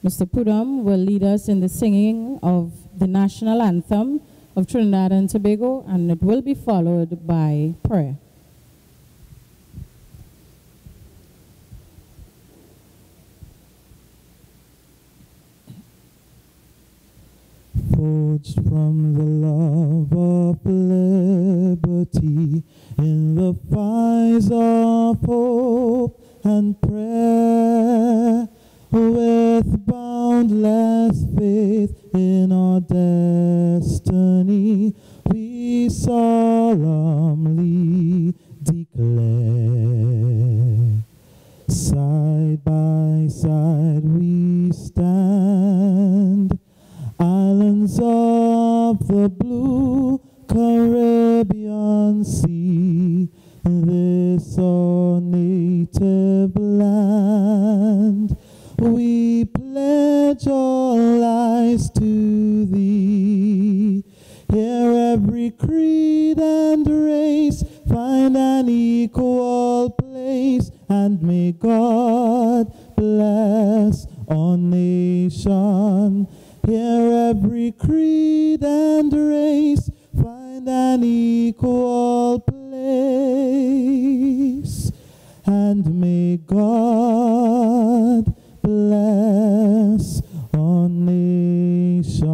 Mr. Pudam will lead us in the singing of the national anthem of Trinidad and Tobago, and it will be followed by prayer. Forged from the love of liberty in the fires of hope and prayer, with boundless faith in our destiny, we solemnly declare. Side by side we stand, islands of the blue Caribbean Sea, this our native land. We pledge our lives to thee. Here every creed and race find an equal place, and may God bless our nation. Here every creed and race find an equal place, and may God bless our nation.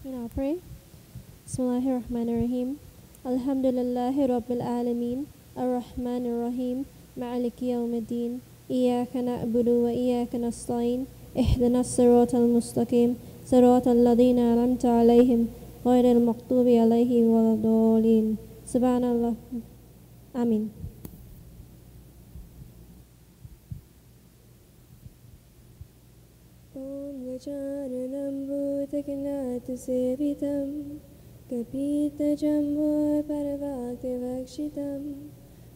We now pray. Bismillahirrahmanirrahim. Alhamdulillahi Rabbil Alameen. Ar-Rahmanir-Rahim. مالك يوم الدين إياك نعبد وإياك نستعين اهدنا الصراط المستقيم صراط الذين أنعمت عليهم غير المغضوب عليهم ولا الضالين سبحان الله آمين. Om Gajananam Bhutaganath Sevitam Kapita Jambu Parvati Vakshitam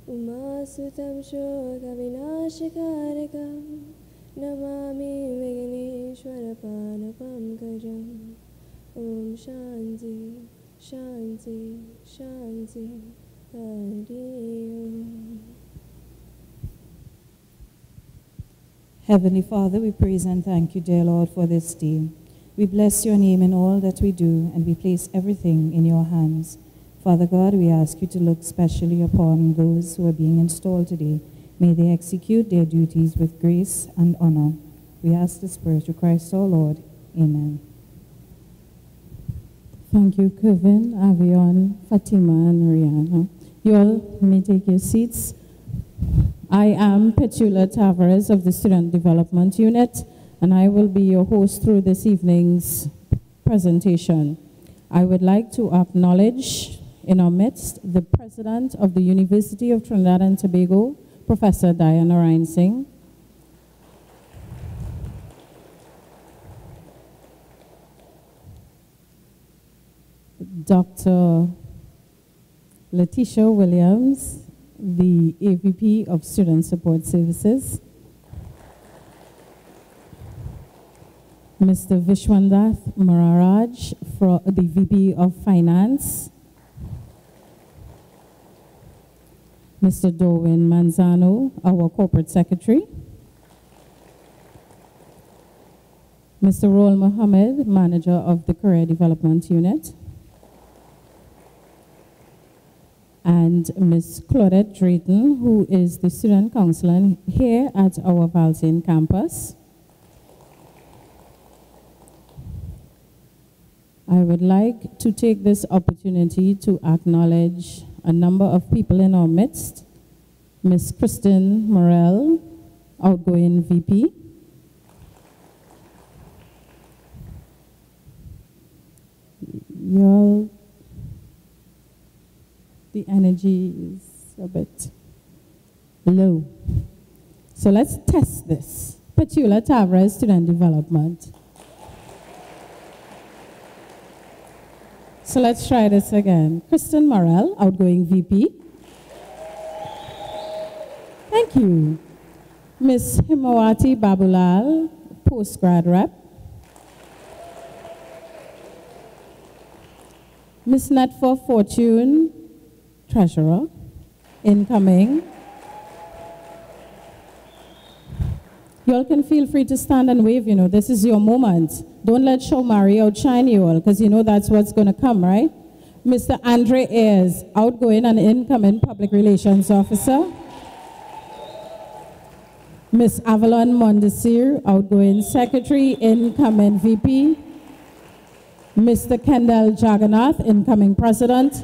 Umasutam Shoka Vinashikarakam Namami Vigneshwara Pankajam. Om Shanti, Shanti, Shanti, Hari Om. Heavenly Father, we praise and thank you, dear Lord, for this day. We bless your name in all that we do, and we place everything in your hands. Father God, we ask you to look specially upon those who are being installed today. May they execute their duties with grace and honor. We ask this prayer through Christ our Lord. Amen. Thank you, Kevin, Avion, Fatima, and Rihanna. You all may take your seats. I am Petula Tavares of the Student Development Unit, and I will be your host through this evening's presentation. I would like to acknowledge in our midst the President of the University of Trinidad and Tobago, Professor Diana Reinsing. Dr. Letitia Williams, the AVP of Student Support Services. Mr. Vishwandath Mararaj, the VP of Finance. Mr. Dorwin Manzano, our Corporate Secretary. Mr. Roel Mohammed, Manager of the Career Development Unit. And Ms. Claudette Drayton, who is the Student Counselor here at our Valsayn campus. I would like to take this opportunity to acknowledge a number of people in our midst. Ms. Kristen Morel, outgoing VP. Y'all, the energy is a bit low. So let's test this. Petula Tavares, Student Development. So let's try this again. Kristen Morel, outgoing VP. Thank you. Ms. Himawati Babulal, postgrad rep. Ms. Netfa Fortune, treasurer, incoming. You all can feel free to stand and wave, this is your moment. Don't let Shomari outshine you all, because that's what's going to come, right? Mr. Andre Ayers, outgoing and incoming Public Relations Officer. Ms. Avalon Mondesir, outgoing Secretary, incoming VP. Mr. Kendall Jagannath, incoming President.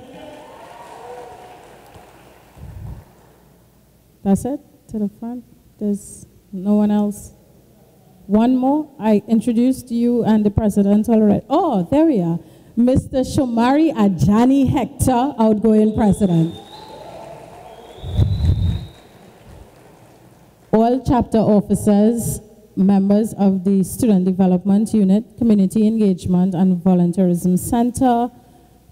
That's it, to the front. There's no one else. One more. I introduced you and the President already. Oh, there we are. Mr. Shomari Ajani Hector, outgoing President. All chapter officers, members of the Student Development Unit, Community Engagement and Volunteerism Center,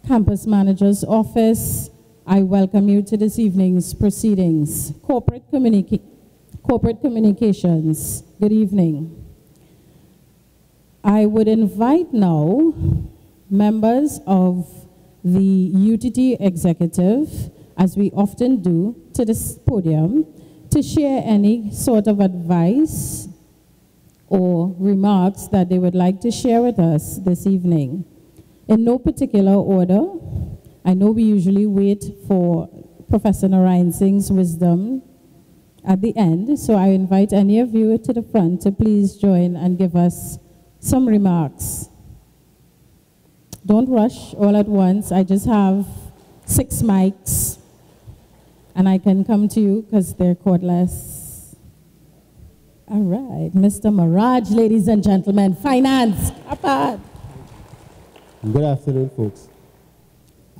Campus Manager's Office, I welcome you to this evening's proceedings. Corporate Communications, good evening. I would invite now members of the UTT Executive, as we often do, to this podium to share any sort of advice or remarks that they would like to share with us this evening. In no particular order, I know we usually wait for Professor Narayan Singh's wisdom at the end, so I invite any of you to the front to please join and give us some remarks. Don't rush all at once. I just have 6 mics, and I can come to you because they're cordless. All right, Mr. Maraj, ladies and gentlemen, finance. Good afternoon, folks.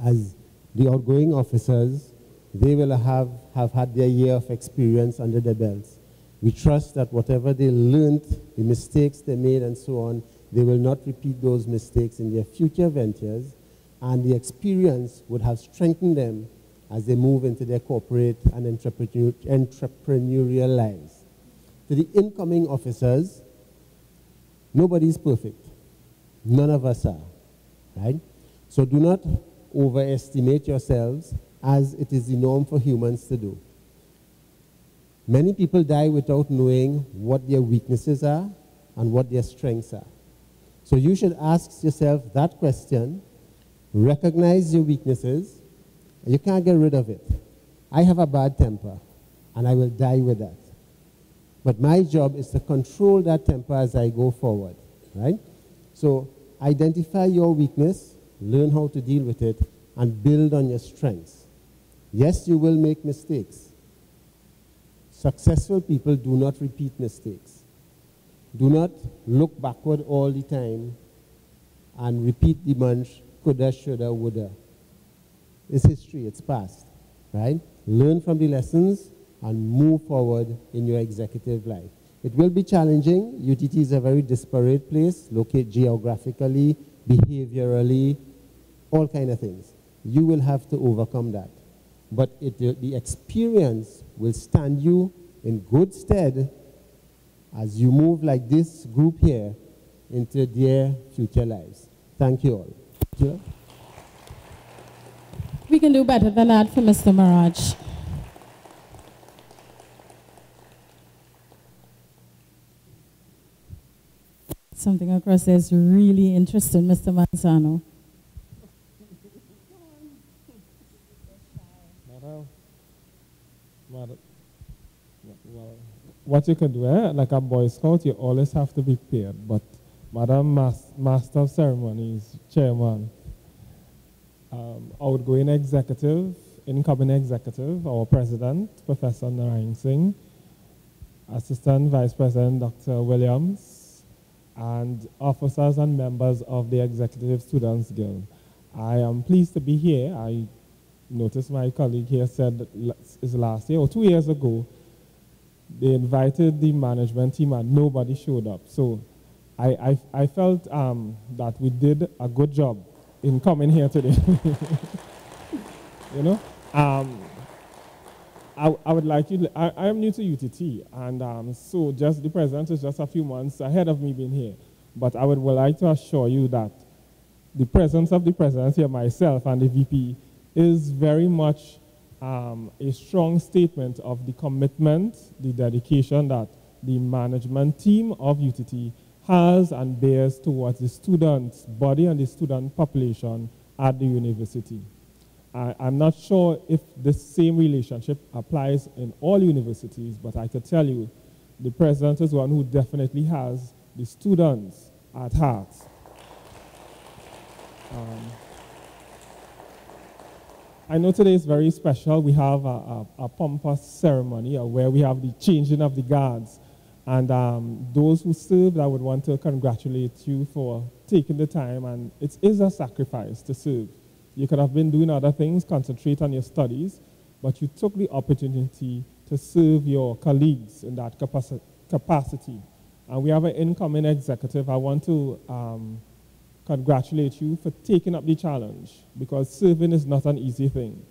As the outgoing officers, they will have had their year of experience under their belts. We trust that whatever they learned, the mistakes they made and so on, they will not repeat those mistakes in their future ventures, and the experience would have strengthened them as they move into their corporate and entrepreneurial lives. To the incoming officers, nobody is perfect. None of us are, right? So do not overestimate yourselves, as it is the norm for humans to do. Many people die without knowing what their weaknesses are and what their strengths are. So you should ask yourself that question, recognize your weaknesses. You can't get rid of it. I have a bad temper, and I will die with that. But my job is to control that temper as I go forward, right? So identify your weakness, learn how to deal with it, and build on your strengths. Yes, you will make mistakes. Successful people do not repeat mistakes. Do not look backward all the time and repeat the bunch, coulda, shoulda, woulda. It's history, it's past, right? Learn from the lessons and move forward in your executive life. It will be challenging. UTT is a very disparate place, located geographically, behaviorally, all kind of things. You will have to overcome that. But the experience will stand you in good stead as you move like this group here into their future lives. Thank you all. Thank you. We can do better than that for Mr. Maraj. Something across there is really interesting, Mr. Manzano. What you can do, like a Boy Scout, you always have to be paired. But Madam Master of Ceremonies, Chairman, outgoing executive, incoming executive, our President, Professor Narayan Singh, Assistant Vice President, Dr. Williams, and officers and members of the Executive Students Guild. I am pleased to be here. I noticed my colleague here said that is last year or 2 years ago, they invited the management team and nobody showed up. So I felt that we did a good job in coming here today. You know, I would like you, I am new to UTT, and so just the president is just a few months ahead of me being here. But I would like to assure you that the presence of the president here, myself, and the VP is very much a strong statement of the commitment, the dedication that the management team of UTT has and bears towards the students' body and the student population at the university. I'm not sure if this same relationship applies in all universities, but I could tell you the president is one who definitely has the students at heart. I know today is very special. We have a pompous ceremony where we have the changing of the guards. And those who served, I would want to congratulate you for taking the time. And it is a sacrifice to serve. You could have been doing other things, concentrate on your studies, but you took the opportunity to serve your colleagues in that capacity. And we have an incoming executive. I want to congratulate you for taking up the challenge, because serving is not an easy thing,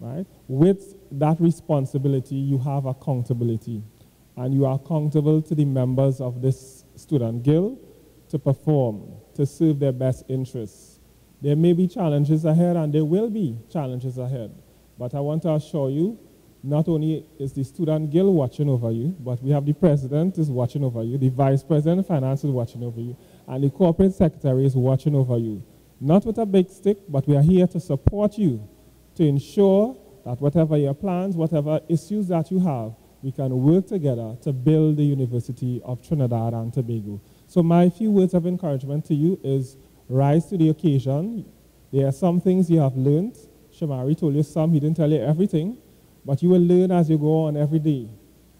right? With that responsibility, you have accountability, and you are accountable to the members of this student guild to perform, to serve their best interests. There may be challenges ahead, and there will be challenges ahead, but I want to assure you, not only is the student guild watching over you, but we have the president is watching over you, the vice president of finance is watching over you, and the corporate secretary is watching over you. Not with a big stick, but we are here to support you, to ensure that whatever your plans, whatever issues that you have, we can work together to build the University of Trinidad and Tobago. So my few words of encouragement to you is rise to the occasion. There are some things you have learned. Shamari told you some, he didn't tell you everything, but you will learn as you go on every day.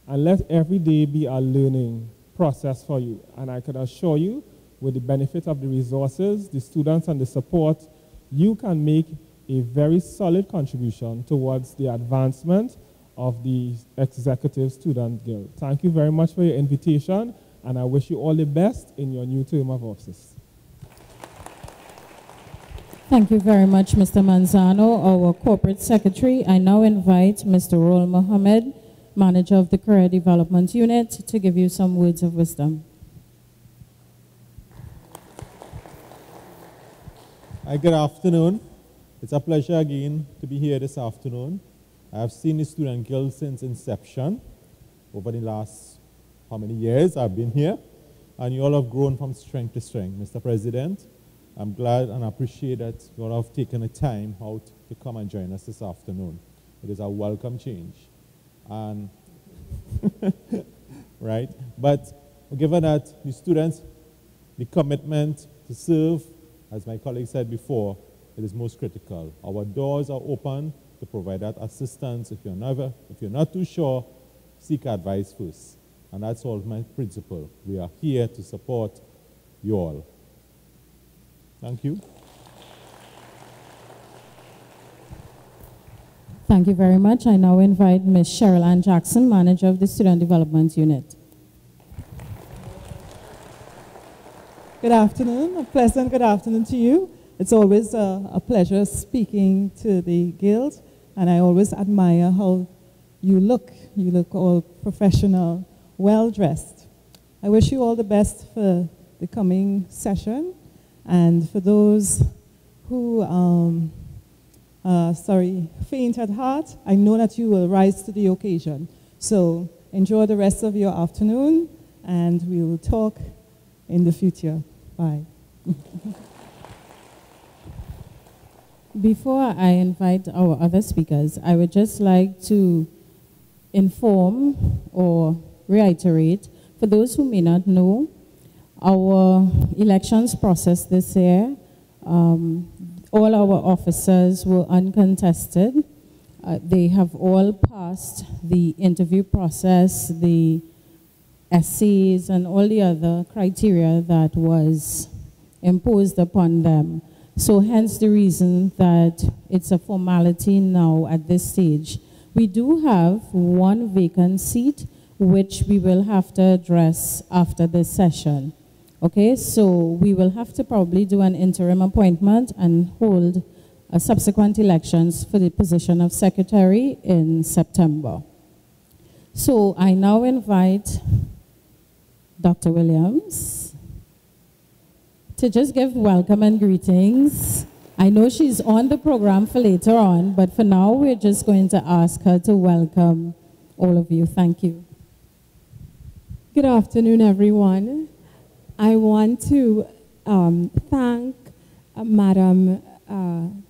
And let every day be a learning process for you. And I can assure you, with the benefit of the resources, the students, and the support, you can make a very solid contribution towards the advancement of the Executive Student Guild. Thank you very much for your invitation, and I wish you all the best in your new term of office. Thank you very much, Mr. Manzano, our Corporate Secretary. I now invite Mr. Rol Mohammed, Manager of the Career Development Unit, to give you some words of wisdom. Hi, good afternoon. It's a pleasure again to be here this afternoon. I have seen the Student Guild since inception over the last how many years I've been here, and you all have grown from strength to strength. Mr. President, I'm glad and appreciate that you all have taken the time out to come and join us this afternoon. It is a welcome change. And right? But given that the students, the commitment to serve, as my colleague said before, it is most critical. Our doors are open to provide that assistance. If you're not too sure, seek advice first. And that's all my principle. We are here to support you all. Thank you. Thank you very much. I now invite Ms. Cheryl Ann Jackson, Manager of the Student Development Unit. Good afternoon. A pleasant good afternoon to you. It's always a pleasure speaking to the Guild, and I always admire how you look. You look all professional, well-dressed. I wish you all the best for the coming session, and for those who faint at heart, I know that you will rise to the occasion. So enjoy the rest of your afternoon, and we will talk in the future. Bye. Before I invite our other speakers, I would just like to inform or reiterate, for those who may not know, our elections process this year, all our officers were uncontested. They have all passed the interview process, the essays, and all the other criteria that was imposed upon them. So hence the reason that it's a formality now at this stage. We do have one vacant seat, which we will have to address after this session. Okay, so we will have to probably do an interim appointment and hold subsequent elections for the position of secretary in September. So I now invite Dr. Williams to just give welcome and greetings. I know she's on the program for later on, but for now we're just going to ask her to welcome all of you. Thank you. Good afternoon, everyone. I want to thank Madam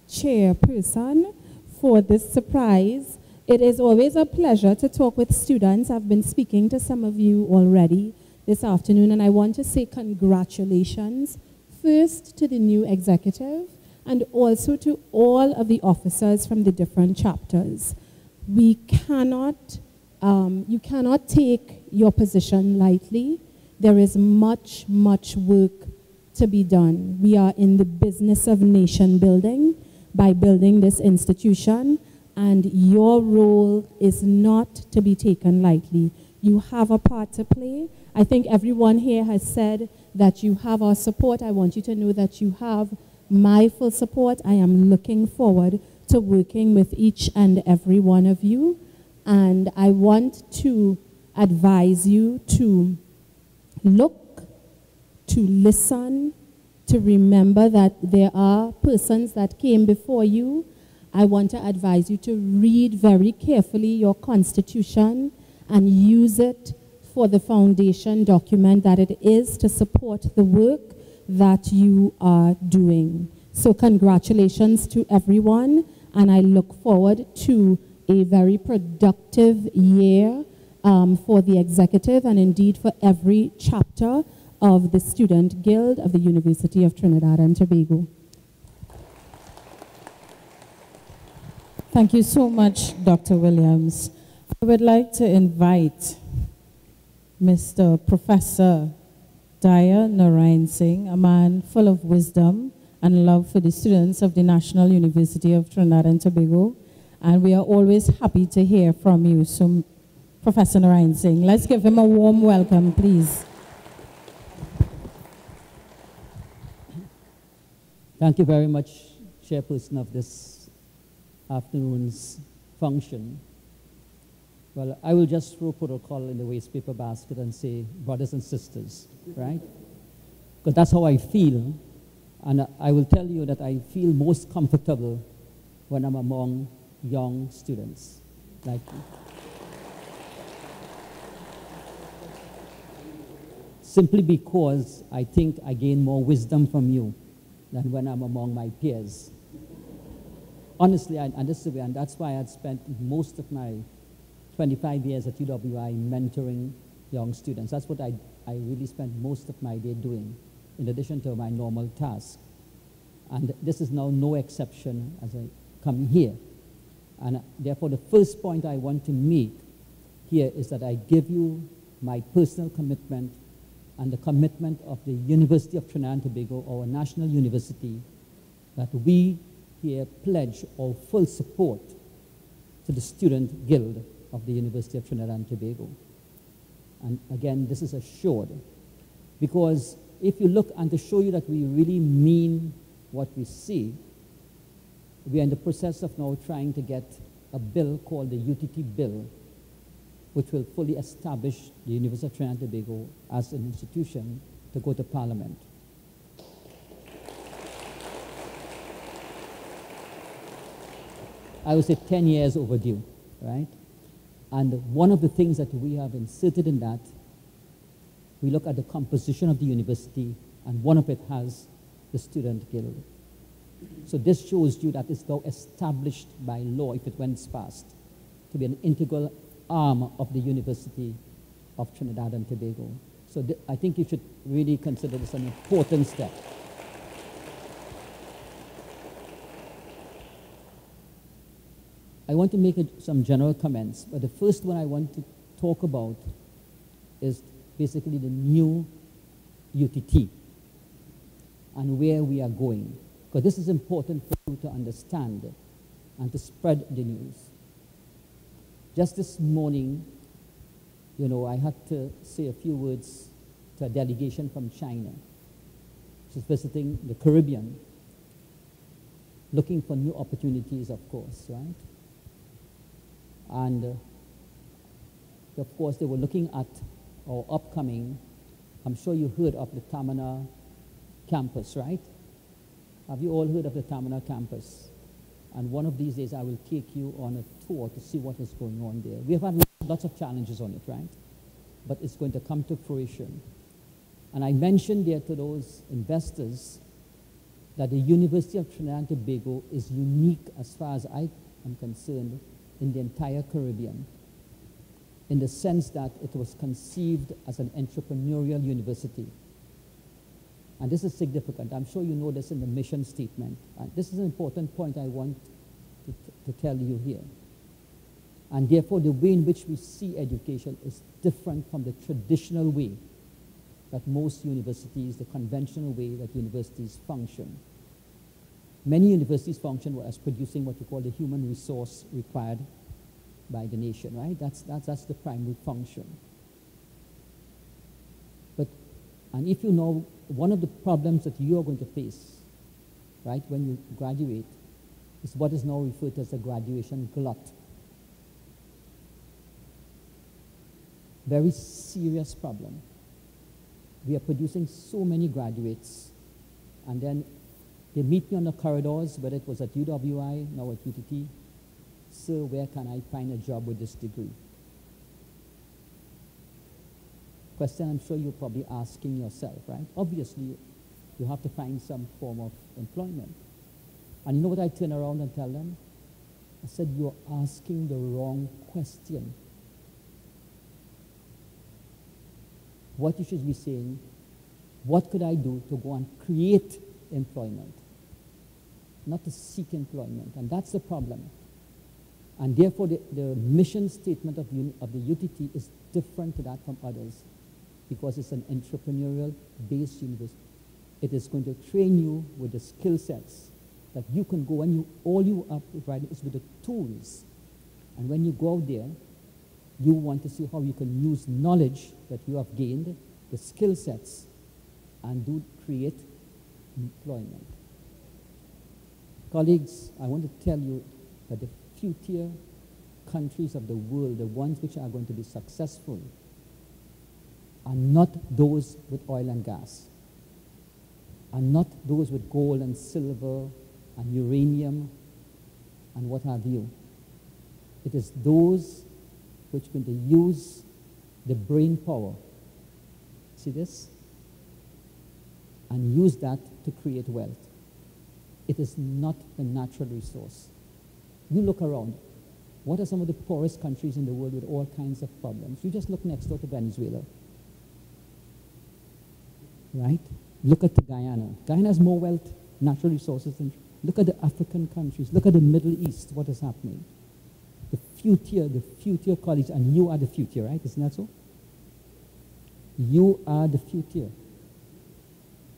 Chairperson for this surprise. It is always a pleasure to talk with students. I've been speaking to some of you already this afternoon, and I want to say congratulations first to the new executive and also to all of the officers from the different chapters. We cannot, you cannot take your position lightly. There is much, much work to be done. We are in the business of nation building by building this institution, and your role is not to be taken lightly. You have a part to play. I think everyone here has said that you have our support. I want you to know that you have my full support. I am looking forward to working with each and every one of you, and I want to advise you to look, to listen, to remember that there are persons that came before you. I want to advise you to read very carefully your constitution and use it for the foundation document that it is to support the work that you are doing. So congratulations to everyone, and I look forward to a very productive year for the executive and indeed for every chapter of the Student Guild of the University of Trinidad and Tobago. Thank you so much, Dr. Williams. I would like to invite Mr. Professor Daya Narayan Singh, a man full of wisdom and love for the students of the National University of Trinidad and Tobago. And we are always happy to hear from you. So, Professor Narayan Singh, let's give him a warm welcome, please. Thank you very much, Chairperson of this afternoon's function. Well, I will just throw protocol in the waste paper basket and say brothers and sisters, right? Because that's how I feel. And I will tell you that I feel most comfortable when I'm among young students like you. Simply because I think I gain more wisdom from you than when I'm among my peers. Honestly, and this is the way, and that's why I had spent most of my 25 years at UWI mentoring young students. That's what I really spent most of my day doing, in addition to my normal task. And this is now no exception as I come here. And therefore, the first point I want to make here is that I give you my personal commitment and the commitment of the University of Trinidad and Tobago, our national university, that we here pledge our full support to the Student Guild of the University of Trinidad and Tobago. And again, this is assured, because if you look, and to show you that we really mean what we say, we are in the process of now trying to get a bill called the UTT bill, which will fully establish the University of Trinidad and Tobago as an institution to go to Parliament. I would say 10 years overdue, right? And one of the things that we have inserted in that, we look at the composition of the university, and one of it has the Student Guild. So this shows you that it's now established by law, if it went past, to be an integral arm of the University of Trinidad and Tobago. So I think you should really consider this an important step. I want to make some general comments, but the first one I want to talk about is basically the new UTT and where we are going, because this is important for you to understand and to spread the news. Just this morning, you know, I had to say a few words to a delegation from China, which is visiting the Caribbean, looking for new opportunities, of course, right? And of course, they were looking at our upcoming, I'm sure you heard of the Tamana campus, right? Have you all heard of the Tamana campus? And one of these days, I will take you on a tour to see what is going on there. We have had lots of challenges on it, right? but it's going to come to fruition. And I mentioned there to those investors that the University of Trinidad and Tobago is unique as far as I am concerned in the entire Caribbean, in the sense that it was conceived as an entrepreneurial university. And this is significant. I'm sure you know this in the mission statement. And this is an important point I want to tell you here. And therefore, the way in which we see education is different from the traditional way that most universities, the conventional way that universities function. Many universities function as producing what we call the human resource required by the nation, right? That's the primary function. And if you know, one of the problems that you are going to face, right, when you graduate, is what is now referred to as a graduation glut. Very serious problem. We are producing so many graduates, and then they meet me on the corridors, whether it was at UWI, now at UTT. Sir, where can I find a job with this degree? Question I'm sure you're probably asking yourself, right? Obviously, you have to find some form of employment. And you know what I turn around and tell them? I said, you're asking the wrong question. What you should be saying, what could I do to go and create employment? Not to seek employment. And that's the problem. And therefore, the mission statement of the UTT is different to that from others, because it's an entrepreneurial-based university. It is going to train you with the skill sets that you can go, and all you are providing is with the tools. And when you go out there, you want to see how you can use knowledge that you have gained, the skill sets, and create employment. Colleagues, I want to tell you that the future countries of the world, the ones which are going to be successful, are not those with oil and gas, are not those with gold and silver and uranium and what have you. It is those which are going to use the brain power, see this, and use that to create wealth. It is not the natural resource. You look around. What are some of the poorest countries in the world with all kinds of problems? You just look next door to Venezuela. Right? Look at Guyana. Guyana has more wealth, natural resources. Look at the African countries. Look at the Middle East. What is happening? The future colleagues, and you are the future, right? Isn't that so? You are the future.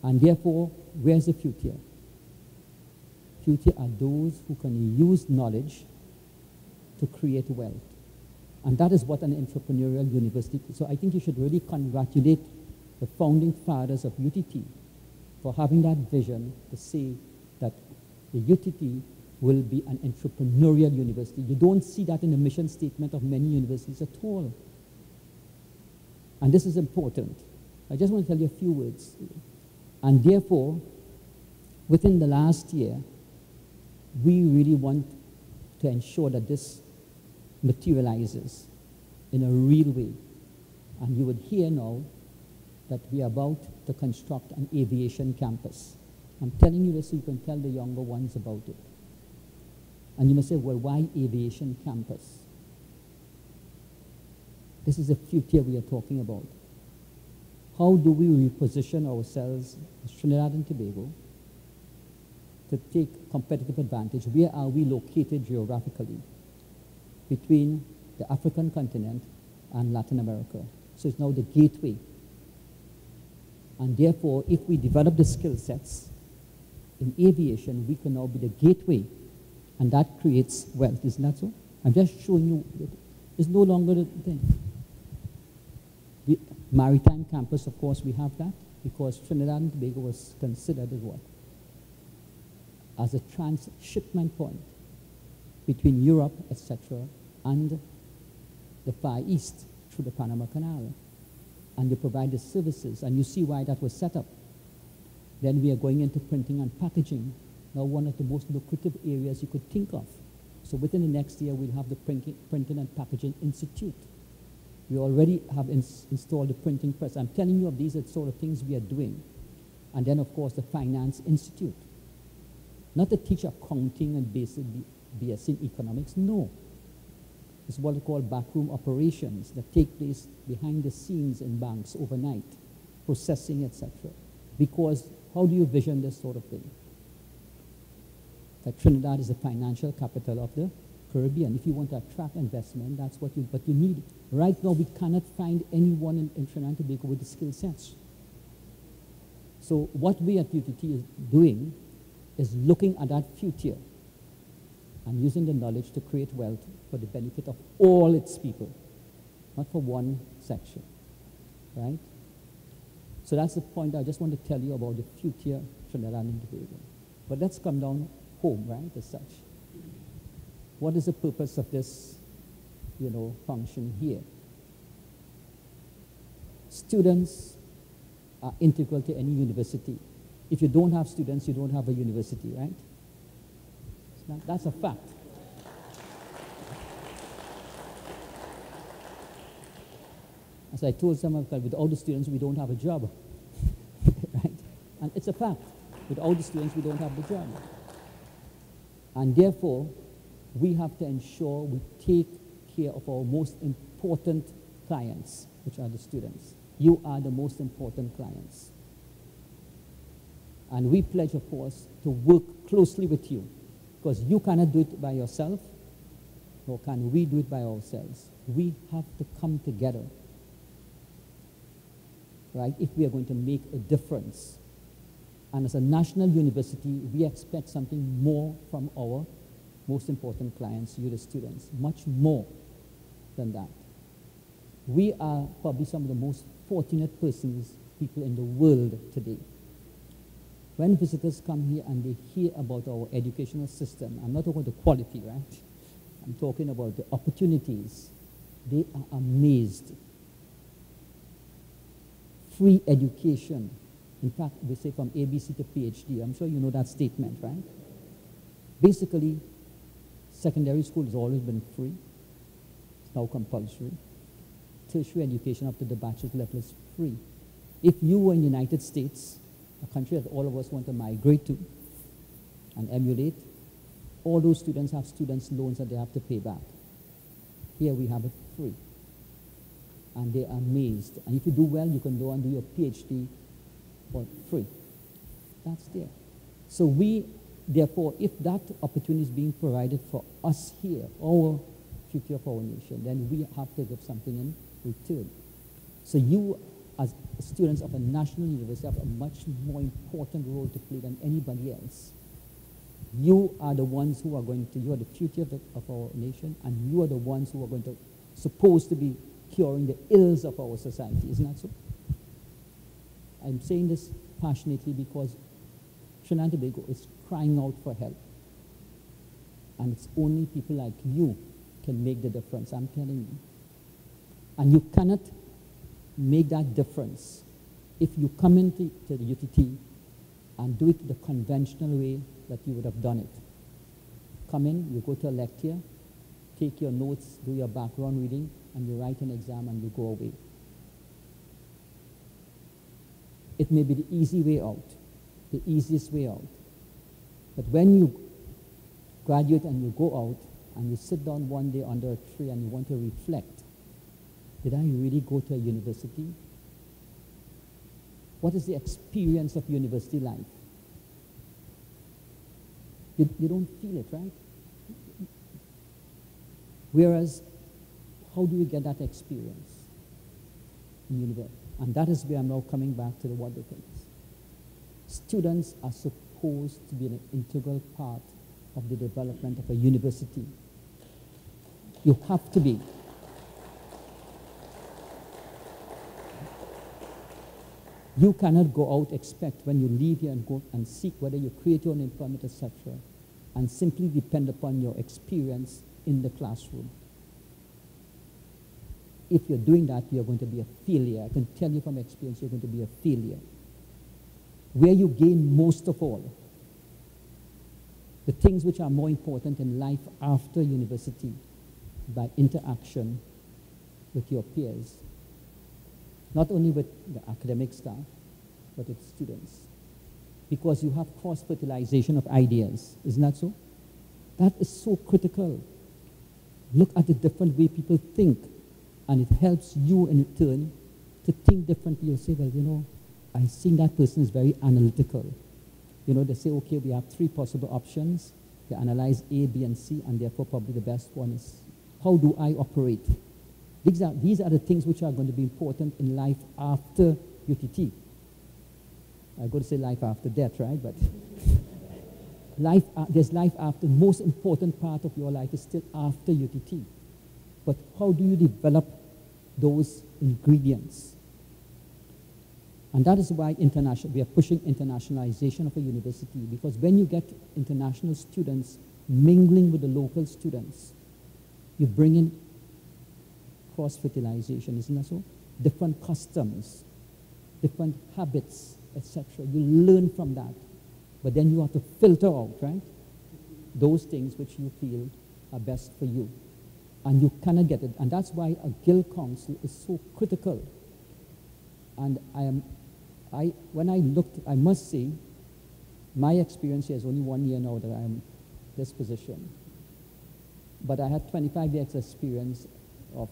And therefore, where's the future? Future are those who can use knowledge to create wealth. And that is what an entrepreneurial university is. So I think you should really congratulate the founding fathers of UTT for having that vision to say that the UTT will be an entrepreneurial university. You don't see that in the mission statement of many universities at all. And this is important. I just want to tell you a few words. And therefore, within the last year, we really want to ensure that this materializes in a real way. And you would hear now that we are about to construct an aviation campus. I'm telling you this so you can tell the younger ones about it. And you may say, well, why aviation campus? This is the future we are talking about. How do we reposition ourselves as Trinidad and Tobago to take competitive advantage? Where are we located geographically between the African continent and Latin America? So it's now the gateway. And therefore, if we develop the skill sets in aviation, we can now be the gateway, and that creates wealth. Isn't that so? I'm just showing you that it's no longer the thing. The maritime campus, of course, we have that because Trinidad and Tobago was considered as what? As a transshipment point between Europe, etc., and the Far East through the Panama Canal. And they provide the services, and you see why that was set up. Then we are going into printing and packaging, now one of the most lucrative areas you could think of. So within the next year, we'll have the Printing and Packaging Institute. We already have installed the printing press. I'm telling you of these sort of things we are doing. And then, of course, the Finance Institute. Not to teach accounting and basic BS in economics, no. It's what we call backroom operations that take place behind the scenes in banks overnight, processing, etc. Because how do you vision this sort of thing? That Trinidad is the financial capital of the Caribbean. If you want to attract investment, that's what you need. Right now, we cannot find anyone in Trinidad and Tobago with the skill sets. So what we at UTT is doing is looking at that future and using the knowledge to create wealth for the benefit of all its people, not for one section, right? So that's the point I just want to tell you about the future Trinidad and Tobago. But let's come down home, right, as such. What is the purpose of this, function here? Students are integral to any university. If you don't have students, you don't have a university, right? That's a fact. As I told some of them, without the students, we don't have a job, right? And it's a fact. Without the students, we don't have the job. And therefore, we have to ensure we take care of our most important clients, which are the students. You are the most important clients. And we pledge, of course, to work closely with you, because you cannot do it by yourself, nor can we do it by ourselves. We have to come together, right, if we are going to make a difference. And as a national university, we expect something more from our most important clients, you the students, much more than that. We are probably some of the most fortunate people in the world today. When visitors come here and they hear about our educational system, I'm not talking about the quality, right? I'm talking about the opportunities. They are amazed. Free education. In fact, they say from ABC to PhD. I'm sure you know that statement, right? Basically, secondary school has always been free. It's now compulsory. Tertiary education up to the bachelor's level is free. If you were in the United States, a country that all of us want to migrate to and emulate, all those students have students' loans that they have to pay back. Here we have it free. And they are amazed. And if you do well, you can go and do your PhD for free. That's there. So we, therefore, if that opportunity is being provided for us here, our future of our nation, then we have to give something in return. So you, as students of a national university, have a much more important role to play than anybody else. You are the ones who are going to, you are the future of our nation, and you are the ones who are going to, supposed to be curing the ills of our society. Isn't that so? I'm saying this passionately because Trinidad and Tobago is crying out for help. And it's only people like you can make the difference, I'm telling you. And you cannot make that difference if you come into the UTT and do it the conventional way that you would have done it. Come in, you go to a lecture, take your notes, do your background reading, and you write an exam and you go away. It may be the easy way out, the easiest way out. But when you graduate and you go out and you sit down one day under a tree and you want to reflect, did I really go to a university? What is the experience of university life? You don't feel it, right? Whereas, how do we get that experience in university? And that is where I'm now coming back to the what the things. Students are supposed to be an integral part of the development of a university. You have to be. You cannot go out, expect when you leave here and go and seek whether you create your own employment, etc., and simply depend upon your experience in the classroom. If you're doing that, you're going to be a failure. I can tell you from experience, you're going to be a failure. Where you gain most of all, the things which are more important in life after university, by interaction, with your peers, not only with the academic staff, but with students, because you have cross-fertilization of ideas. Isn't that so? That is so critical. Look at the different way people think, and it helps you in turn to think differently. You say, well, you know, I think that person is very analytical. You know, they say, okay, we have 3 possible options. They analyze A, B, and C, and therefore probably the best one is, how do I operate? These are the things which are going to be important in life after UTT. I'm going to say life after death, right? But there's life after. The most important part of your life is still after UTT. But how do you develop those ingredients? And that is why we are pushing internationalization of a university, because when you get international students mingling with the local students, you bring in cross-fertilization, isn't that so? Different customs, different habits, etc. You learn from that. But then you have to filter out, right, those things which you feel are best for you. And you cannot get it. And that's why a guild council is so critical. And when I looked, I must say, my experience here is only 1 year now that I'm in this position. But I had 25 years experience of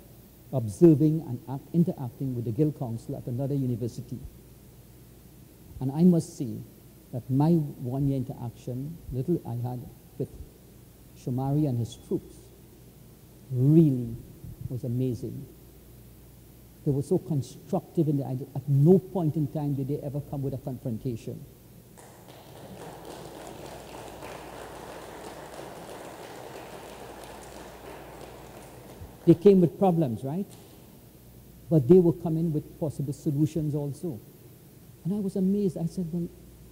observing and interacting with the guild council at another university. And I must say that my 1 year interaction, little I had with Shomari and his troops, really was amazing. They were so constructive in the idea. At no point in time did they ever come with a confrontation. They came with problems, right? But they were coming with possible solutions also. And I was amazed. I said, well,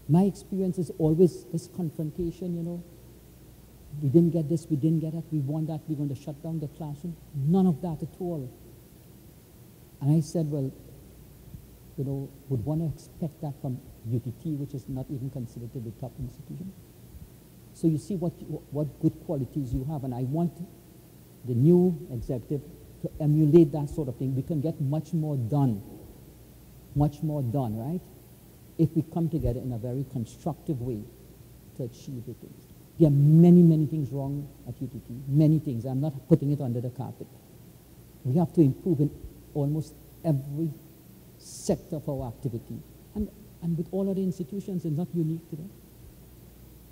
my experience is always this confrontation, you know. We didn't get this, we didn't get that, we want that, we're going to shut down the classroom. None of that at all. And I said, well, you know, would one expect that from UTT, which is not even considered to be a top institution? So you see what good qualities you have, and I want the new executive to emulate that sort of thing. We can get much more done, right? If we come together in a very constructive way to achieve the things. There are many, many things wrong at UTT, many things. I'm not putting it under the carpet. We have to improve in almost every sector of our activity. And with all other institutions, it's not unique to them.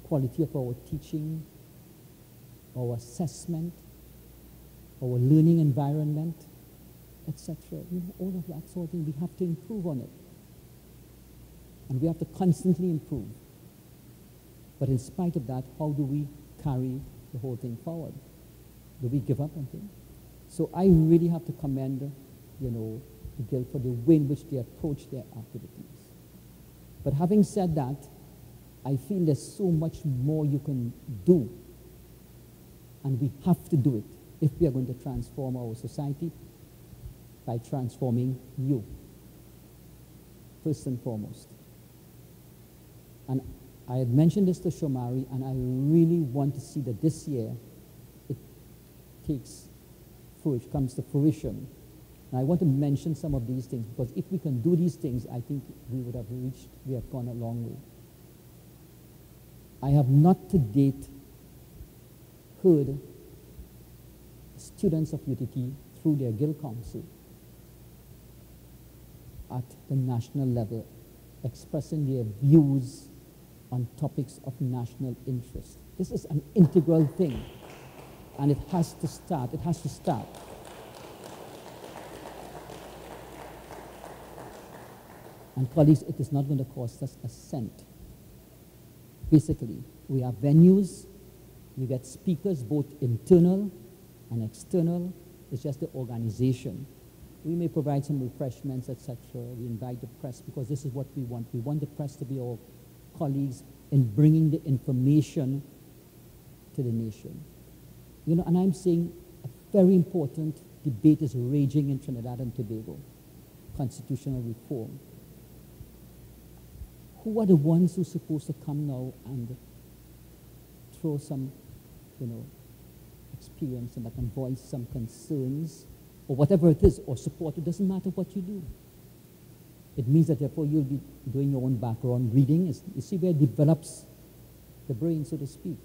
Quality of our teaching, our assessment, our learning environment, etc. You know, all of that sort of thing, we have to improve on it. And we have to constantly improve. But in spite of that, how do we carry the whole thing forward? Do we give up on things? So I really have to commend, you know, the Guild for the way in which they approach their activities. But having said that, I feel there's so much more you can do. And we have to do it if we are going to transform our society by transforming you, first and foremost. And I had mentioned this to Shomari, and I really want to see that this year it comes to fruition. And I want to mention some of these things, because if we can do these things, I think we have gone a long way. I have not to date heard students of UTT through their guild council at the national level expressing their views on topics of national interest. This is an integral thing, and it has to start. It has to start. And colleagues, it is not going to cost us a cent. Basically, we have venues, we get speakers, both internal and external. It's just the organization. We may provide some refreshments, etc. We invite the press, because this is what we want. We want the press to be our colleagues in bringing the information to the nation. You know, and I'm saying a very important debate is raging in Trinidad and Tobago, constitutional reform. Who are the ones who are supposed to come now and throw some, you know, experience and that can voice some concerns or whatever it is, or support. It doesn't matter what you do. It means that therefore you'll be doing your own background reading. You see where it develops the brain, so to speak.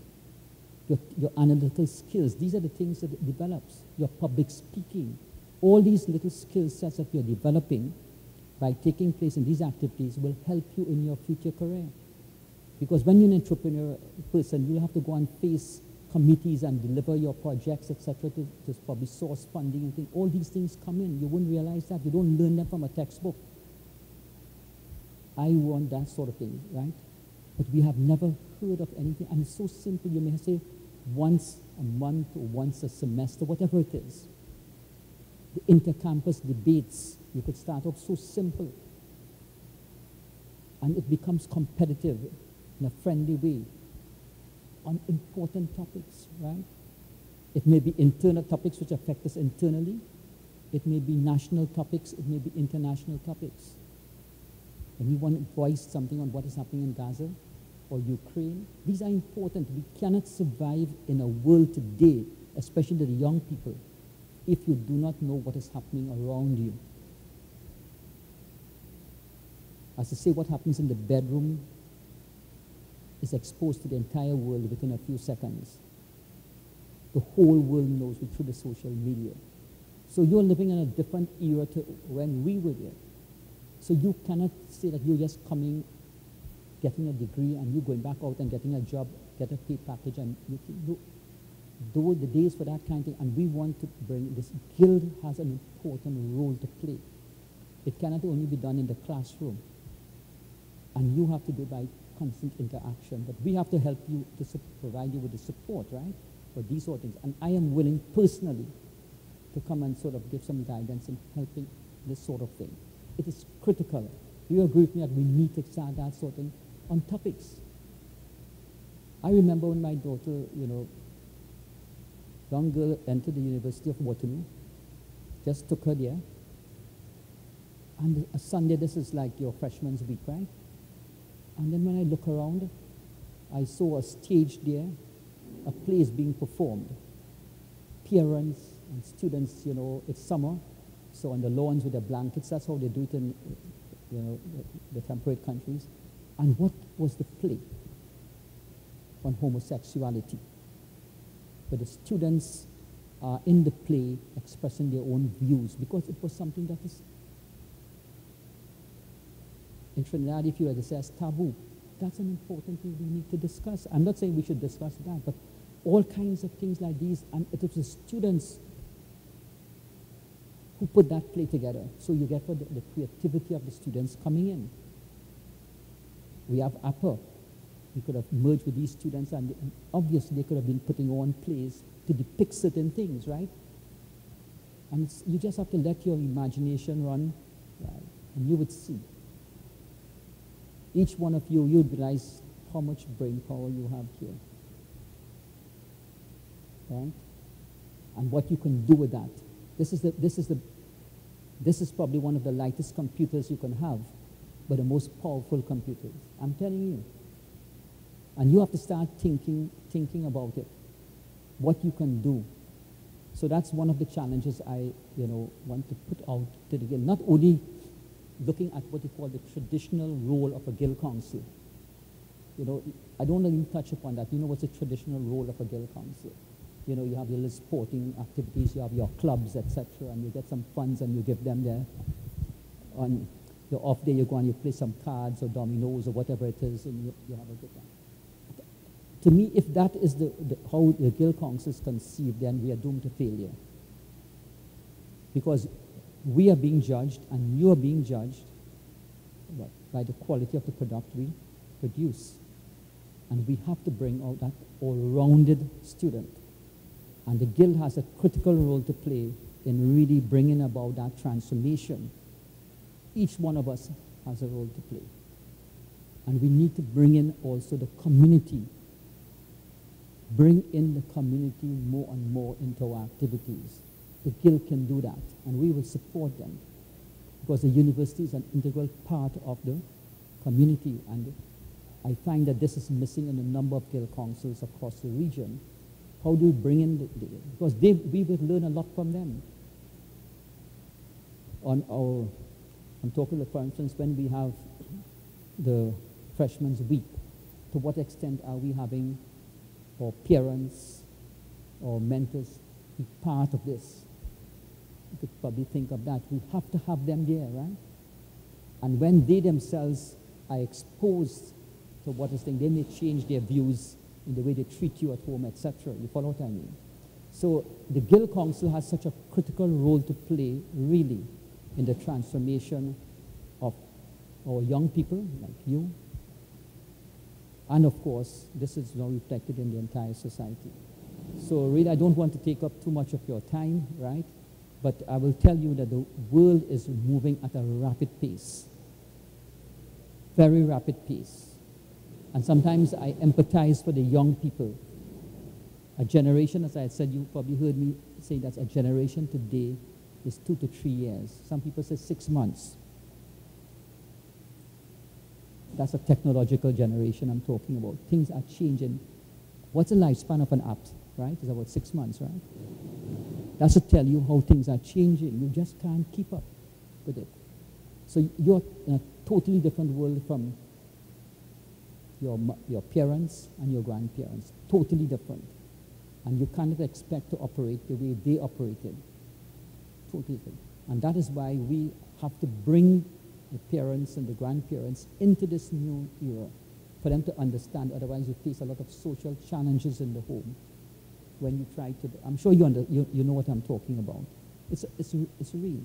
Your analytical skills, these are the things that it develops. Your public speaking. All these little skill sets that you're developing by taking place in these activities will help you in your future career. Because when you're an entrepreneur person, you have to go and face committees and deliver your projects, etc., to probably source funding and things. All these things come in. You wouldn't realize that. You don't learn them from a textbook. I want that sort of thing, right? But we have never heard of anything. And it's so simple. You may say once a month or once a semester, whatever it is. The inter-campus debates, you could start off so simple. And it becomes competitive in a friendly way on important topics, right? It may be internal topics which affect us internally. It may be national topics. It may be international topics. And you want to voice something on what is happening in Gaza or Ukraine. These are important. We cannot survive in a world today, especially the young people, if you do not know what is happening around you. As I say, what happens in the bedroom is exposed to the entire world within a few seconds. The whole world knows it through the social media. So you're living in a different era to when we were there. So you cannot say that you're just coming, getting a degree, and you're going back out and getting a job, get a pay package, and you think, though the days for that kind of thing, and we want to bring this. Guild has an important role to play. It cannot only be done in the classroom, and you have to do it by constant interaction, but we have to help you to provide you with the support, right, for these sort of things. And I am willing personally to come and sort of give some guidance in helping this sort of thing. It is critical. Do you agree with me that we need to start that sort of thing on topics? I remember when my daughter, young girl entered the University of Waterloo, just took her there, and a Sunday, this is like your freshman's week, right? And then when I look around, I saw a stage there, a play is being performed. Parents and students, it's summer, so on the lawns with their blankets, that's how they do it in, the temperate countries. And what was the play? On homosexuality. But the students are in the play expressing their own views because it was something that is, in Trinidad, if you were to say, taboo. That's an important thing we need to discuss. I'm not saying we should discuss that, but all kinds of things like these, and it was the students who put that play together. So you get the creativity of the students coming in. We have APA. We could have merged with these students, and obviously they could have been putting on plays to depict certain things, right? And you just have to let your imagination run, right? And you would see. Each one of you, you'd realize how much brain power you have here, right? And what you can do with that. This is probably one of the lightest computers you can have, but the most powerful computers. I'm telling you. And you have to start thinking about it, what you can do. So that's one of the challenges I, want to put out to the Guild. Not only looking at what you call the traditional role of a Guild Council. I don't even touch upon that. What's the traditional role of a Guild Council? You have your little sporting activities, you have your clubs, etc., and you get some funds and you give them there. On your off day, you go and you play some cards or dominoes or whatever it is, and you have a good time. To me, if that is how the Guild Council is conceived, then we are doomed to failure. Because we are being judged, and you are being judged by the quality of the product we produce. And we have to bring out that all-rounded student. And the Guild has a critical role to play in really bringing about that transformation. Each one of us has a role to play. And we need to bring in also the community. Bring in the community more and more into our activities. The Guild can do that, and we will support them. Because the university is an integral part of the community, and I find that this is missing in a number of Guild councils across the region. How do you bring in because we will learn a lot from them. I'm talking, for instance, when we have the Freshman's Week, to what extent are we having our parents or mentors be part of this? You could probably think of that. We have to have them there, right? And when they themselves are exposed to what is thing, they may change their views in the way they treat you at home, etc. You follow what I mean? So the Guild Council has such a critical role to play, really, in the transformation of our young people like you. And of course, this is now reflected in the entire society. So really, I don't want to take up too much of your time, right? But I will tell you that the world is moving at a rapid pace. Very rapid pace. And sometimes I empathize for the young people. A generation, as I said, you probably heard me say that a generation today is 2 to 3 years. Some people say 6 months. That's a technological generation I'm talking about. Things are changing. What's the lifespan of an app, right? It's about 6 months, right? That's to tell you how things are changing. You just can't keep up with it. So you're in a totally different world from your parents and your grandparents. Totally different. And you cannot expect to operate the way they operated. Totally different. And that is why we have to bring the parents and the grandparents into this new era for them to understand. Otherwise, you face a lot of social challenges in the home when you try to. I'm sure you know what I'm talking about. It's real.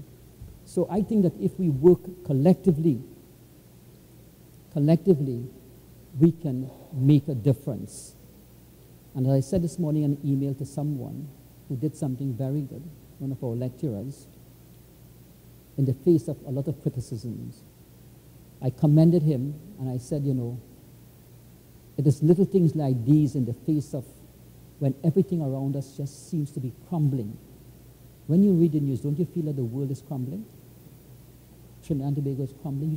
So I think that if we work collectively, we can make a difference. And as I said this morning in an email to someone who did something very good, one of our lecturers, in the face of a lot of criticisms, I commended him and I said, you know, it is little things like these in the face of when everything around us just seems to be crumbling. When you read the news, don't you feel that the world is crumbling? Trinidad and Tobago is crumbling.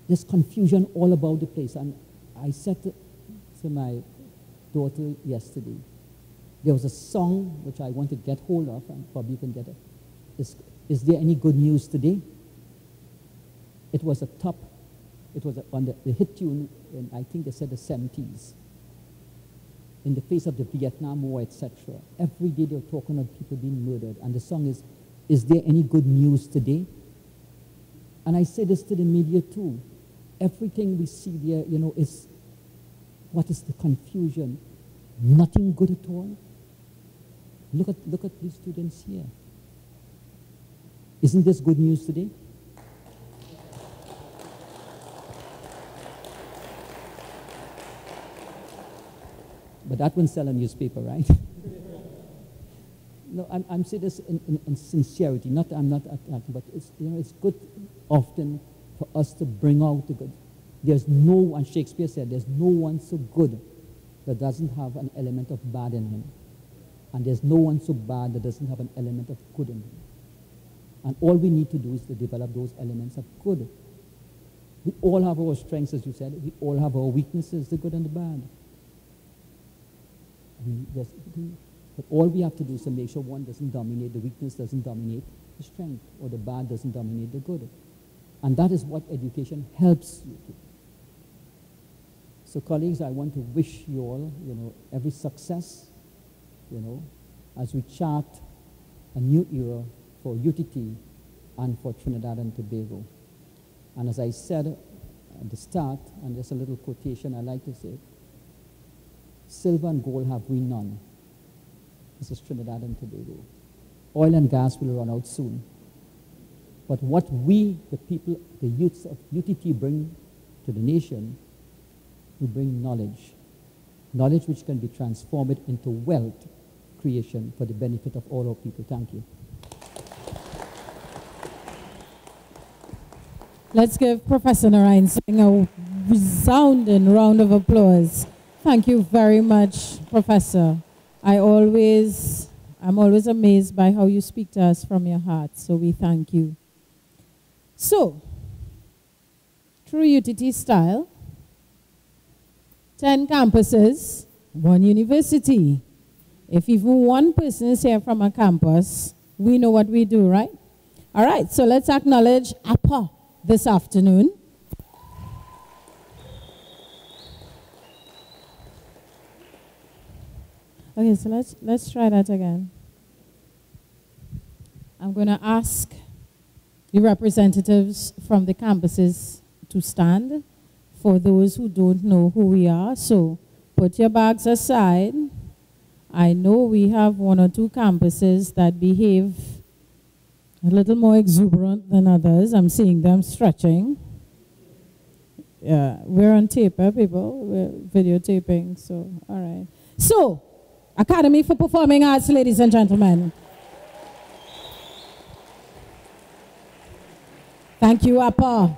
There's confusion all about the place. And I said to my daughter yesterday, there was a song which I want to get hold of, and probably you can get it. Is there any good news today? It was on the hit tune in, I think they said the 70s. In the face of the Vietnam War, etc. Every day they're talking of people being murdered. And the song is there any good news today? And I say this to the media too. Everything we see there, you know, is, what is the confusion? Nothing good at all. Look at these students here. Isn't this good news today? But that wouldn't sell a newspaper, right? No, I'm saying this in sincerity. I'm not attacking, but it's good often for us to bring out the good. There's no one, Shakespeare said, there's no one so good that doesn't have an element of bad in him. And there's no one so bad that doesn't have an element of good in him. And all we need to do is to develop those elements of good. We all have our strengths, as you said. We all have our weaknesses, the good and the bad. But all we have to do is to make sure one doesn't dominate, the weakness doesn't dominate the strength, or the bad doesn't dominate the good. And that is what education helps you to. So colleagues, I want to wish you all, every success, as we chart a new era for UTT and for Trinidad and Tobago. And as I said at the start, and there's a little quotation I like to say, silver and gold have we none. This is Trinidad and Tobago. Oil and gas will run out soon. But what we, the people, the youths of UTT bring to the nation, we bring knowledge. Knowledge which can be transformed into wealth creation for the benefit of all our people. Thank you. Let's give Professor Narayansingh a resounding round of applause. Thank you very much, Professor. I'm always amazed by how you speak to us from your heart, so we thank you. So, through UTT style, 10 campuses, 1 university. If even one person is here from a campus, we know what we do, right? All right, so let's acknowledge APA this afternoon. Okay, so let's try that again. I'm going to ask the representatives from the campuses to stand for those who don't know who we are. So put your bags aside. I know we have one or two campuses that behave a little more exuberant than others. I'm seeing them stretching. Yeah, we're on tape, people. We're videotaping, so all right. So, Academy for Performing Arts, ladies and gentlemen. Thank you, APA.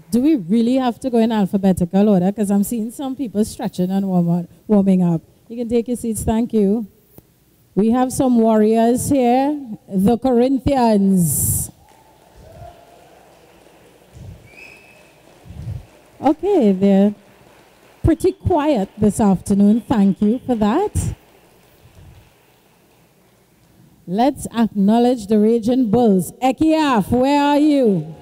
Do we really have to go in alphabetical order? Because I'm seeing some people stretching and warming up. You can take your seats, thank you. We have some warriors here, the Corinthians. Okay, they're pretty quiet this afternoon. Thank you for that. Let's acknowledge the Raging Bulls. Ekiaf, where are you?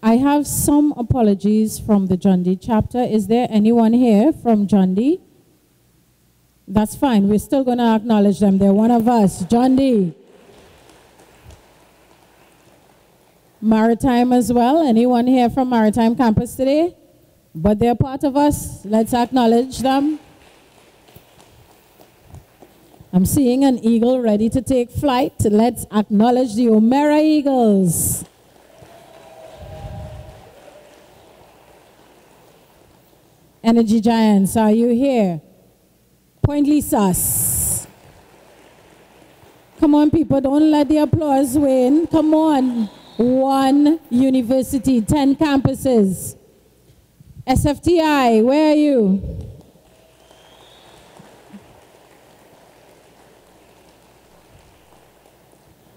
I have some apologies from the John D chapter. Is there anyone here from John D? That's fine. We're still going to acknowledge them. They're one of us. John D. Maritime as well. Anyone here from Maritime campus today? But they're part of us. Let's acknowledge them. I'm seeing an eagle ready to take flight. Let's acknowledge the Omera Eagles. Energy Giants, are you here? Point Lisas. Come on, people, don't let the applause wane. Come on. One university, 10 campuses. SFTI, where are you?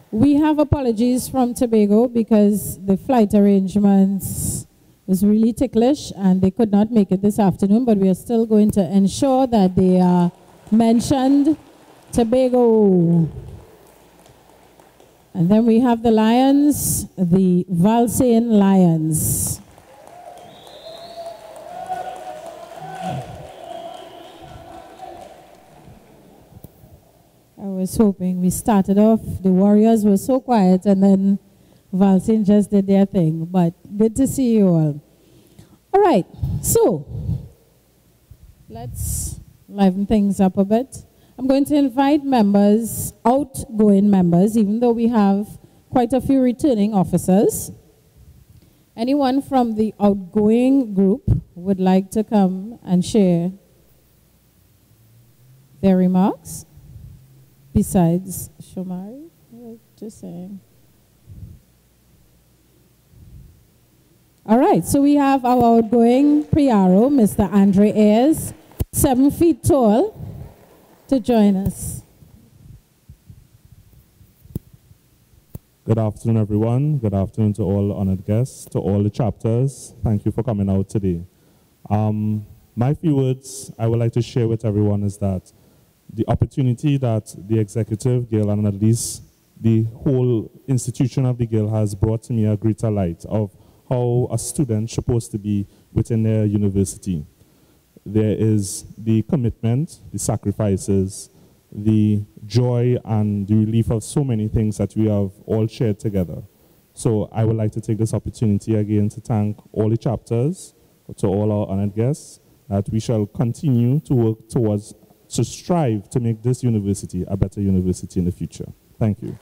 We have apologies from Tobago because the flight arrangements was really ticklish and they could not make it this afternoon, but we are still going to ensure that they are mentioned. Tobago. And then we have the Lions, the Valsain Lions. I was hoping we started off, the Warriors were so quiet and then Valsain just did their thing, but good to see you all. All right, so let's liven things up a bit. I'm going to invite members, outgoing members, even though we have quite a few returning officers. Anyone from the outgoing group would like to come and share their remarks? Besides Shomari, just saying. All right, so we have our outgoing Priaro, Mr. Andre Ayers, 7 feet tall, to join us. Good afternoon, everyone. Good afternoon to all honored guests, to all the chapters. Thank you for coming out today. My few words I would like to share with everyone is that the opportunity that the Executive Guild and at least the whole institution of the Guild has brought to me a greater light of how a student is supposed to be within their university. There is the commitment, the sacrifices, the joy and the relief of so many things that we have all shared together. So I would like to take this opportunity again to thank all the chapters, to all our honored guests, that we shall continue to work towards, to strive to make this university a better university in the future. Thank you.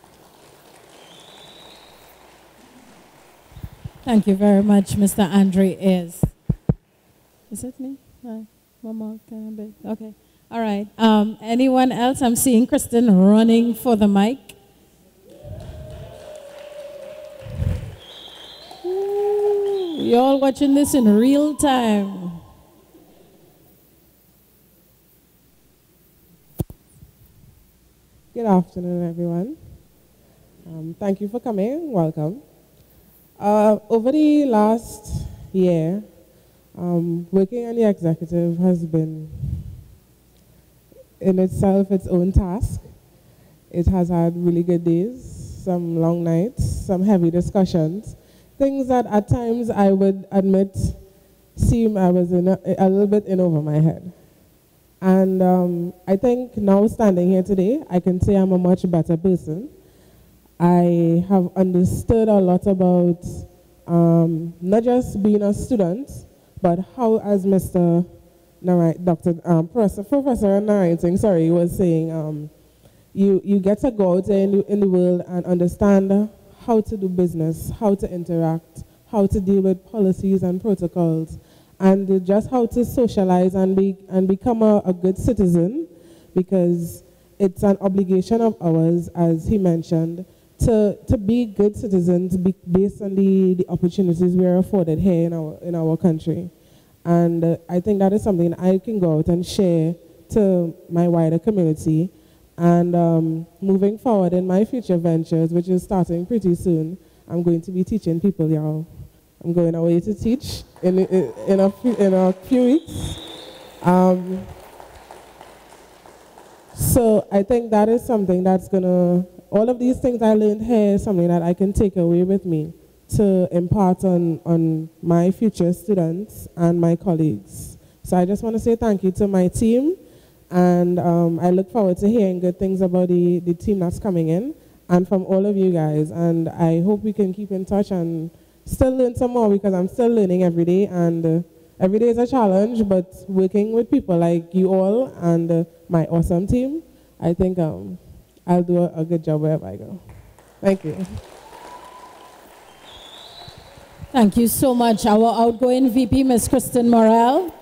Thank you very much, Mr. Andre Ayers. Is it me? One more, okay. All right. Anyone else? I'm seeing Kristen running for the mic. Ooh, you're all watching this in real time. Good afternoon, everyone. Thank you for coming. Welcome. Over the last year, working on the executive has been in itself its own task. It has had really good days, some long nights, some heavy discussions, things that at times I would admit seem I was a little bit in over my head. And I think now standing here today, I can say I'm a much better person. I have understood a lot about not just being a student, but how, as Mr. Professor Narayan Singh, was saying, you get to go out in the world and understand how to do business, how to interact, how to deal with policies and protocols, and just how to socialize and become a good citizen, because it's an obligation of ours, as he mentioned, to be good citizens based on the opportunities we are afforded here in our country. And I think that is something I can go out and share to my wider community. And moving forward in my future ventures, which is starting pretty soon, I'm going to be teaching people, y'all. I'm going away to teach in a few weeks. So I think that is something that's gonna, all of these things I learned here is something that I can take away with me to impart on my future students and my colleagues. So I just want to say thank you to my team, and I look forward to hearing good things about the team that's coming in and from all of you guys. And I hope we can keep in touch and still learn some more, because I'm still learning every day, and every day is a challenge, but working with people like you all and my awesome team, I think I'll do a good job wherever I go. Thank you. Thank you so much. Our outgoing VP, Ms. Kristen Morel.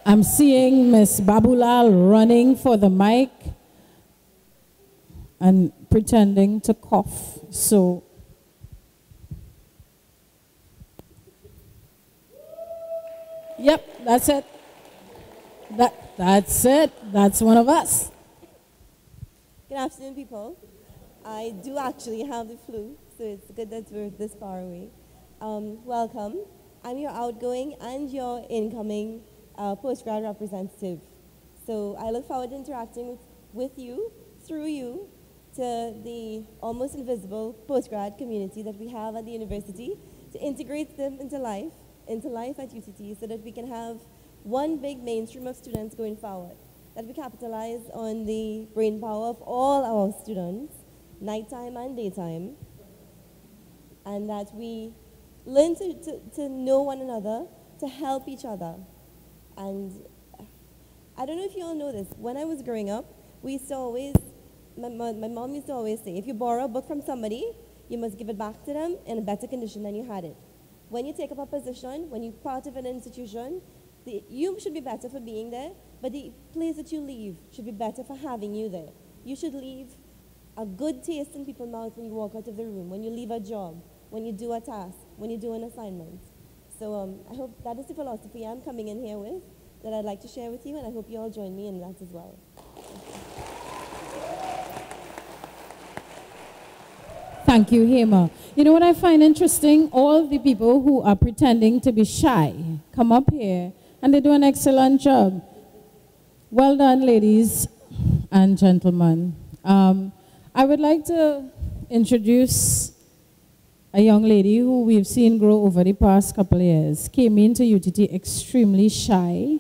I'm seeing Ms. Babulal running for the mic and pretending to cough. So, yep, that's it. That's it. That's one of us. Good afternoon, people. I do actually have the flu, so it's good that we're this far away. Welcome. I'm your outgoing and your incoming postgrad representative. So I look forward to interacting with you, through you, to the almost invisible postgrad community that we have at the university, to integrate them into life at UTT, so that we can have one big mainstream of students going forward, that we capitalize on the brain power of all our students, nighttime and daytime, and that we learn to know one another, to help each other. And I don't know if you all know this, when I was growing up, we used to always, my mom used to always say, if you borrow a book from somebody, you must give it back to them in a better condition than you had it. When you take up a position, when you're part of an institution, you should be better for being there, but the place that you leave should be better for having you there. You should leave a good taste in people's mouths when you walk out of the room, when you leave a job, when you do a task, when you do an assignment. So I hope that is the philosophy I'm coming in here with, that I'd like to share with you, and I hope you all join me in that as well. Thank you, Hema. You know what I find interesting? All the people who are pretending to be shy come up here and they do an excellent job. Well done, ladies and gentlemen. I would like to introduce a young lady who we've seen grow over the past couple of years. Came into UTT extremely shy,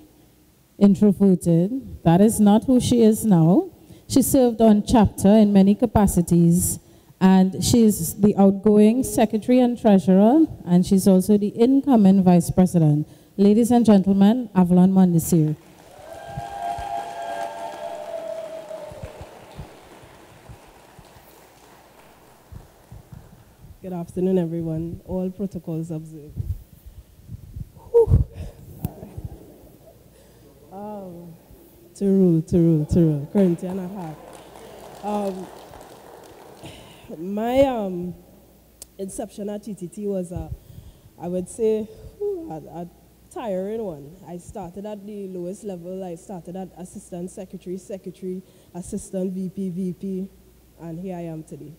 introverted. That is not who she is now. She served on chapter in many capacities, and she's the outgoing secretary and treasurer, and she's also the incoming vice president. Ladies and gentlemen, Avalon Mondesir. Good afternoon, everyone. All protocols observed. To rule. Corinthian at heart. My inception at TTT was, I would say, a tiring one. I started at the lowest level. I started at assistant secretary, assistant VP, and here I am today.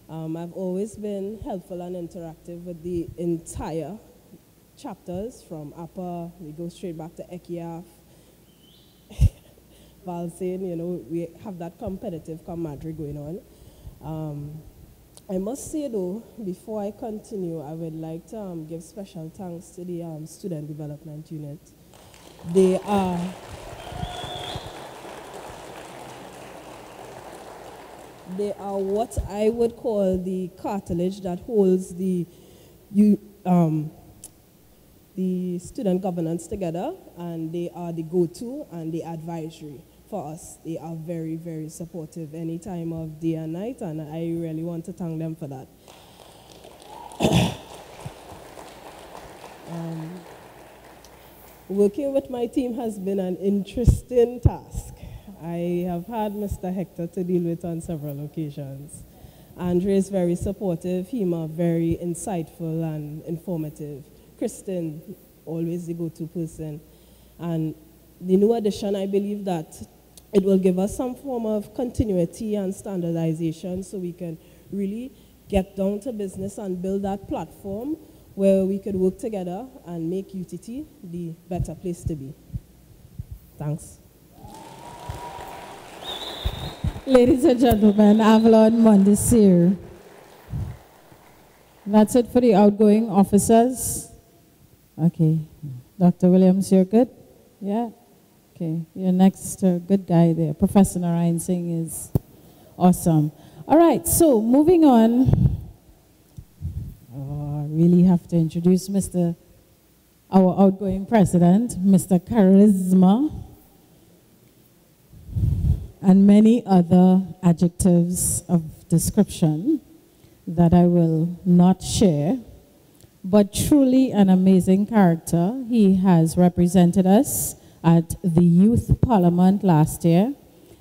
I've always been helpful and interactive with the entire chapters, from upper, we go straight back to ECIAF. valsing, you know, we have that competitive camaraderie going on. I must say though, before I continue, I would like to give special thanks to the Student Development Unit. They are what I would call the cartilage that holds the student governance together, and they are the go-to and the advisory for us. They are very, very supportive any time of day and night, and I really want to thank them for that. Working with my team has been an interesting task. I have had Mr. Hector to deal with on several occasions. Andre is very supportive, Hema very insightful and informative. Kristen, always the go-to person. And the new addition, I believe that it will give us some form of continuity and standardization so we can really get down to business and build that platform where we could work together and make UTT the better place to be. Thanks. Ladies and gentlemen, Avalon Mondesir. That's it for the outgoing officers. Okay. Dr. Williams, you're good? Yeah? Okay. Your next good guy there, Professor Narayan Singh, is awesome. All right, so moving on. I really have to introduce our outgoing president, Mr. Charisma, and many other adjectives of description that I will not share, but truly an amazing character. He has represented us at the Youth Parliament last year,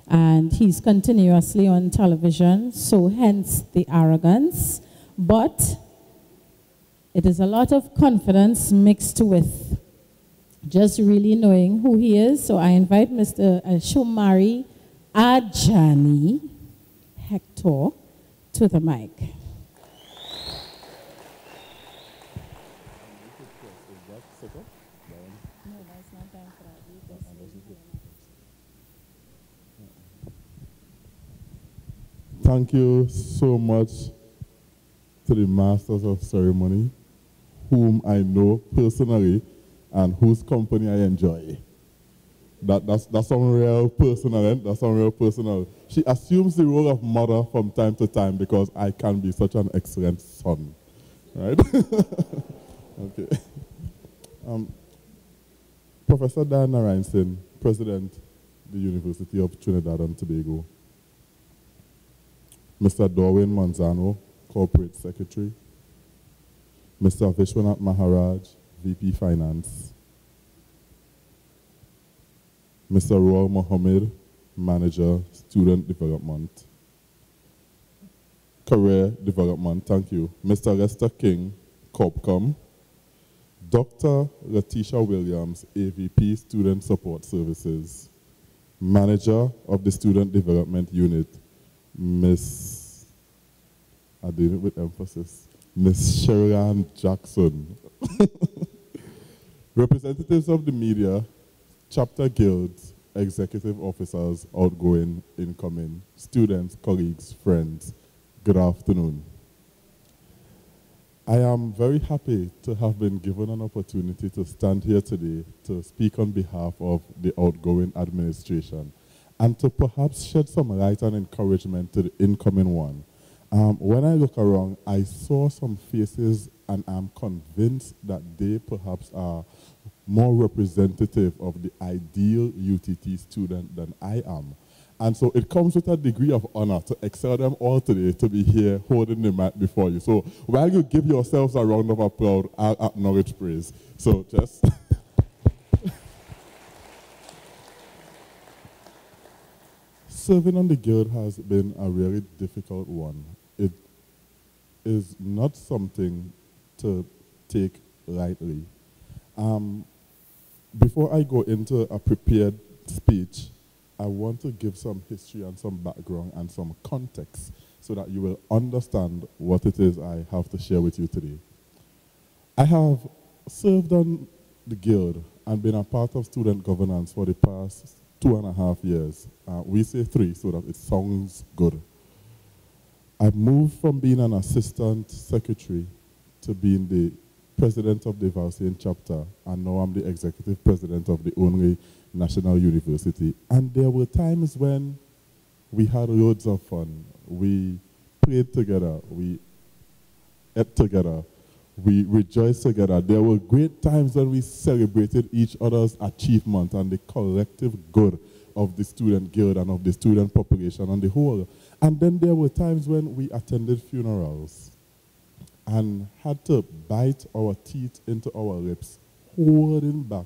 and he's continuously on television, so hence the arrogance, but it is a lot of confidence mixed with just really knowing who he is. So I invite Mr. Shomari Ajani Hector to the mic. Thank you so much to the Masters of Ceremony, whom I know personally and whose company I enjoy. That's some real personal, that's some real personal. She assumes the role of mother from time to time because I can be such an excellent son, right? Okay. Professor Diana Reinson, President of the University of Trinidad and Tobago. Mr. Dorwin Manzano, Corporate Secretary. Mr. Vishwanath Maharaj, VP Finance. Mr. Roy Mohammed, Manager, Student Development. Career Development, thank you. Mr. Lester King, Corpcom. Dr. Letitia Williams, AVP, Student Support Services. Manager of the Student Development Unit, Miss, I did it with emphasis, Miss Sherry-Ann Jackson. Representatives of the media, chapter guilds, executive officers, outgoing, incoming, students, colleagues, friends, good afternoon. I am very happy to have been given an opportunity to stand here today to speak on behalf of the outgoing administration and to perhaps shed some light and encouragement to the incoming one. When I look around, I saw some faces and I'm convinced that they perhaps are more representative of the ideal UTT student than I am. And so it comes with a degree of honor to excel them all today to be here holding the mic before you. So while you give yourselves a round of applause, I'll acknowledge praise. So just... Serving on the guild has been a really difficult one. It is not something to take lightly. Before I go into a prepared speech, I want to give some history and some background and some context so that you will understand what it is I have to share with you today. I have served on the guild and been a part of student governance for the past 2.5 years. We say 3 so that it sounds good. I moved from being an assistant secretary to being the president of the Valsian chapter, and now I'm the executive president of the Only National University. And there were times when we had loads of fun. We prayed together, we ate together, we rejoiced together. There were great times when we celebrated each other's achievement and the collective good of the student guild and of the student population on the whole. And then there were times when we attended funerals and had to bite our teeth into our lips, holding back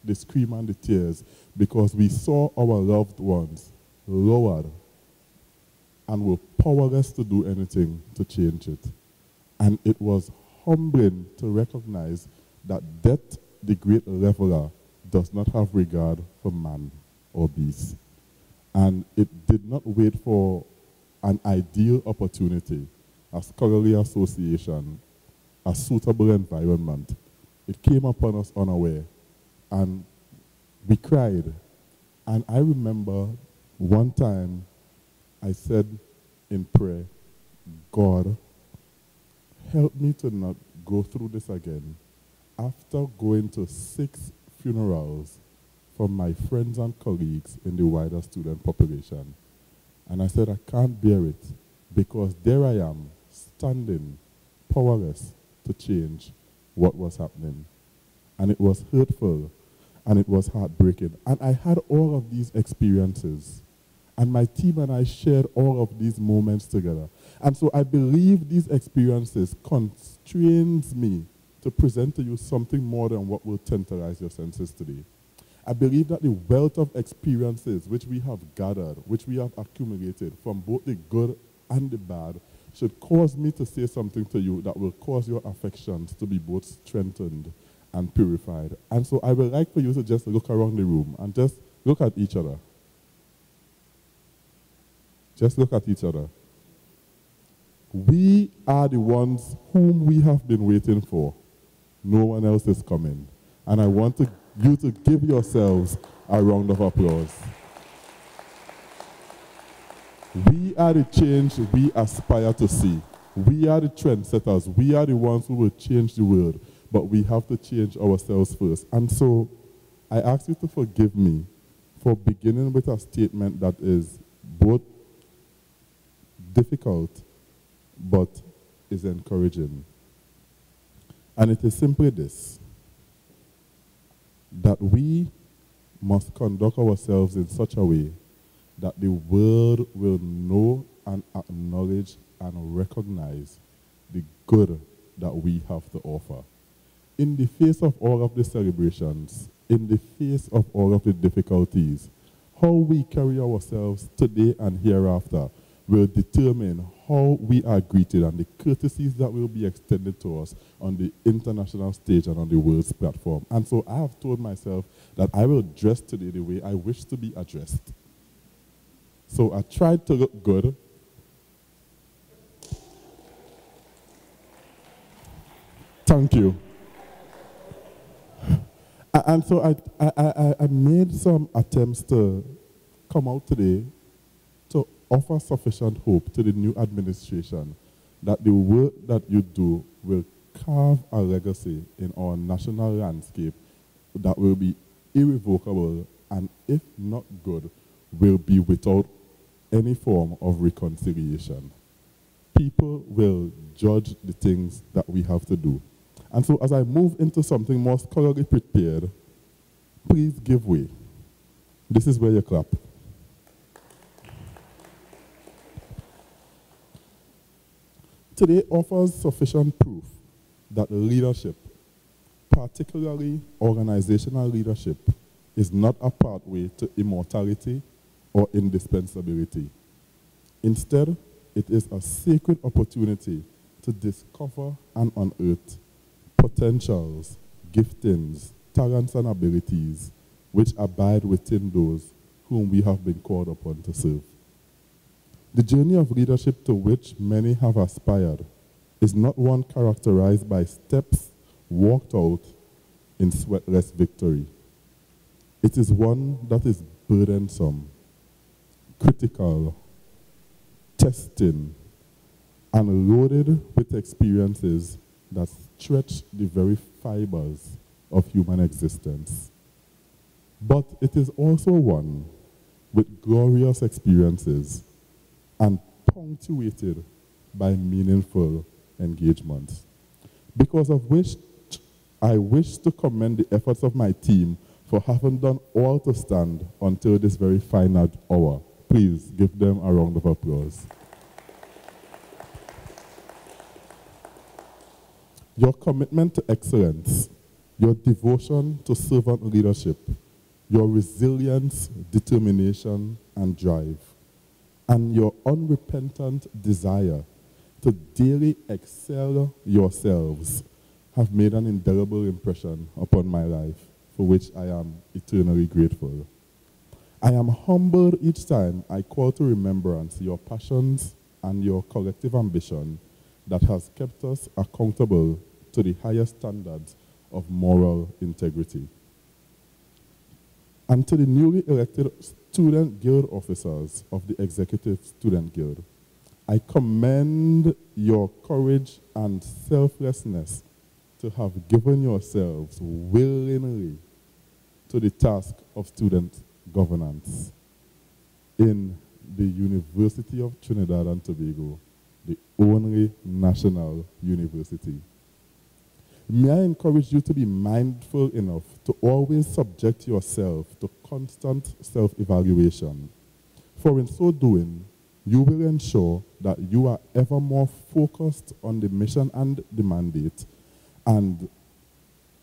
the scream and the tears, because we saw our loved ones lowered and were powerless to do anything to change it. And it was humbling to recognize that death, the great leveler, does not have regard for man or beast. And it did not wait for an ideal opportunity, a scholarly association, a suitable environment. It came upon us unaware, and we cried. And I remember one time I said in prayer, God, help me to not go through this again. After going to 6 funerals from my friends and colleagues in the wider student population. And I said, I can't bear it, because there I am, standing, powerless to change what was happening. And it was hurtful, and it was heartbreaking. And I had all of these experiences, and my team and I shared all of these moments together. And so I believe these experiences constrains me to present to you something more than what will tantalize your senses today. I believe that the wealth of experiences which we have gathered, which we have accumulated from both the good and the bad, should cause me to say something to you that will cause your affections to be both strengthened and purified. And so I would like for you to just look around the room and just look at each other. Just look at each other. We are the ones whom we have been waiting for. No one else is coming. And I want you to give yourselves a round of applause. We are the change we aspire to see. We are the trendsetters. We are the ones who will change the world. But we have to change ourselves first. And so I ask you to forgive me for beginning with a statement that is both difficult but is encouraging. And it is simply this, that we must conduct ourselves in such a way that the world will know and acknowledge and recognize the good that we have to offer. In the face of all of the celebrations, in the face of all of the difficulties, how we carry ourselves today and hereafter will determine how we are greeted and the courtesies that will be extended to us on the international stage and on the world's platform. And so I have told myself that I will dress today the way I wish to be addressed. So I tried to look good. Thank you. And so I made some attempts to come out today to offer sufficient hope to the new administration that the work that you do will carve a legacy in our national landscape that will be irrevocable, and if not good, will be without any form of reconciliation. People will judge the things that we have to do. And so as I move into something more scholarly prepared, please give way. This is where you clap. Today offers sufficient proof that leadership, particularly organizational leadership, is not a pathway to immortality or indispensability. Instead, it is a sacred opportunity to discover and unearth potentials, giftings, talents, and abilities which abide within those whom we have been called upon to serve. The journey of leadership to which many have aspired is not one characterized by steps walked out in sweatless victory. It is one that is burdensome, critical, testing, and loaded with experiences that stretch the very fibers of human existence. But it is also one with glorious experiences and punctuated by meaningful engagements, because of which I wish to commend the efforts of my team for having done all to stand until this very final hour. Please give them a round of applause. Your commitment to excellence, your devotion to servant leadership, your resilience, determination, and drive, and your unrepentant desire to daily excel yourselves have made an indelible impression upon my life, for which I am eternally grateful. I am humbled each time I call to remembrance your passions and your collective ambition that has kept us accountable to the highest standards of moral integrity. And to the newly elected Student Guild officers of the Executive Student Guild, I commend your courage and selflessness to have given yourselves willingly to the task of student governance in the University of Trinidad and Tobago, the only national university. May I encourage you to be mindful enough to always subject yourself to constant self-evaluation, for in so doing, you will ensure that you are ever more focused on the mission and the mandate, and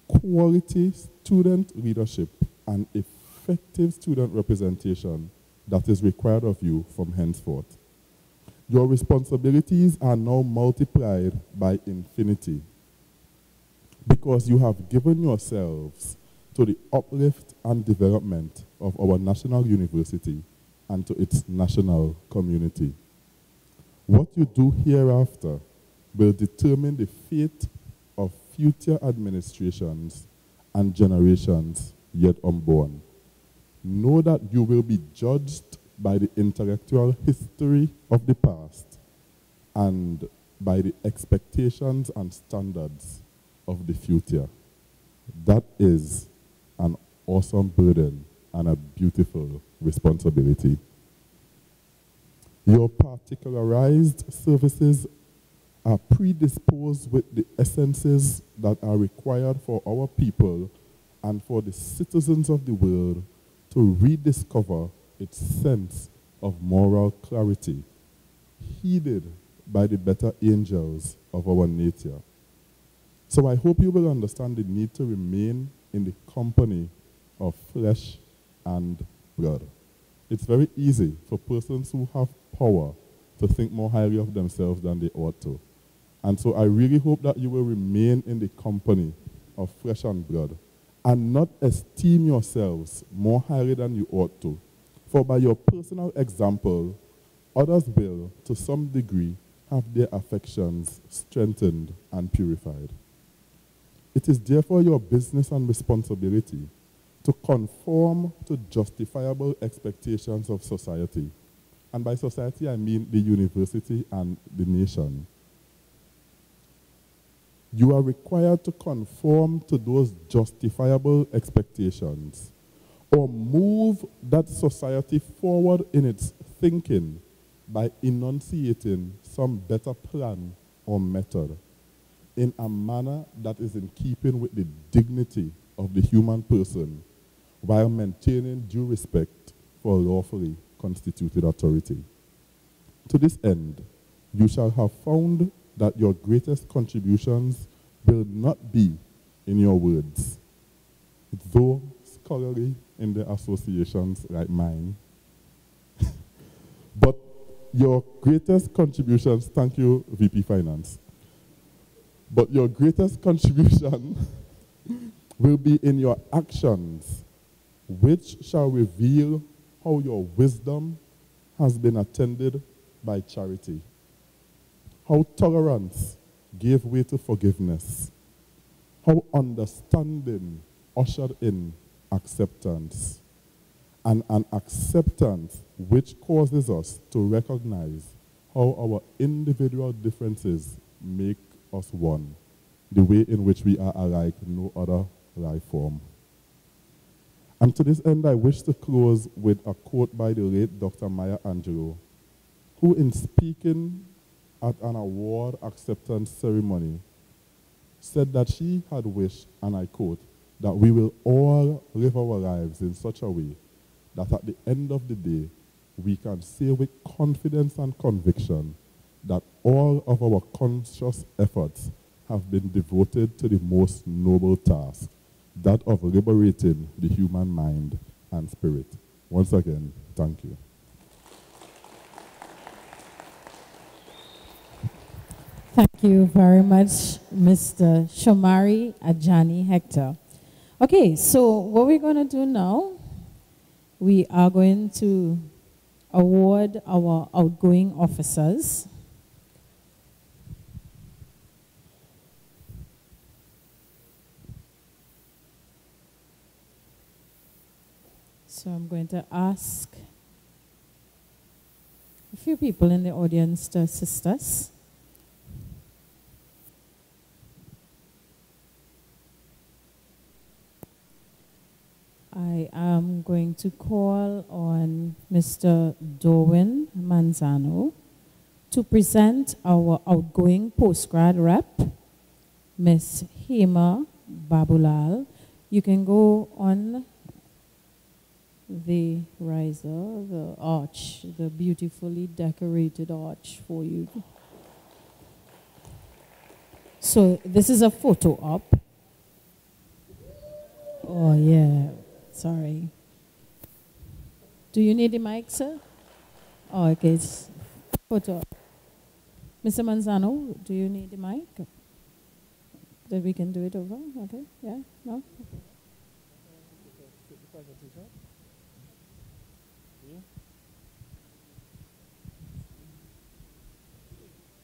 quality student leadership and effective student representation that is required of you from henceforth. Your responsibilities are now multiplied by infinity, because you have given yourselves to the uplift and development of our national university and to its national community. What you do hereafter will determine the fate of future administrations and generations yet unborn. Know that you will be judged by the intellectual history of the past and by the expectations and standards of the future. That is an awesome burden and a beautiful responsibility. Your particularized services are predisposed with the essences that are required for our people and for the citizens of the world to rediscover its sense of moral clarity, heeded by the better angels of our nature. So I hope you will understand the need to remain in the company of flesh and blood. It's very easy for persons who have power to think more highly of themselves than they ought to. And so I really hope that you will remain in the company of flesh and blood and not esteem yourselves more highly than you ought to. For by your personal example, others will, to some degree, have their affections strengthened and purified. It is therefore your business and responsibility to conform to justifiable expectations of society. And by society, I mean the university and the nation. You are required to conform to those justifiable expectations or move that society forward in its thinking by enunciating some better plan or method in a manner that is in keeping with the dignity of the human person while maintaining due respect for lawfully constituted authority. To this end, you shall have found that your greatest contributions will not be in your words, though scholarly in the associations like mine, but your greatest contributions, thank you, VP Finance, but your greatest contribution will be in your actions, which shall reveal how your wisdom has been attended by charity, how tolerance gave way to forgiveness, how understanding ushered in acceptance, and an acceptance which causes us to recognize how our individual differences make us one, the way in which we are alike no other life form. And to this end, I wish to close with a quote by the late Dr. Maya Angelou, who in speaking at an award acceptance ceremony said that she had wished, and I quote, that we will all live our lives in such a way that at the end of the day, we can say with confidence and conviction that all of our conscious efforts have been devoted to the most noble task, that of liberating the human mind and spirit. Once again, thank you. Thank you very much, Mr. Shomari Ajani Hector. Okay, so what we're going to do now, we are going to award our outgoing officers. So I'm going to ask a few people in the audience to assist us. I am going to call on Mr. Dorwin Manzano to present our outgoing postgrad rep, Ms. Hema Babulal. You can go on the riser, the arch, the beautifully decorated arch for you. So this is a photo op. Oh yeah. Sorry. Do you need the mic, sir? Oh, okay. It's photo. Mr. Manzano, do you need the mic? That we can do it over? Okay. Yeah? No? Okay.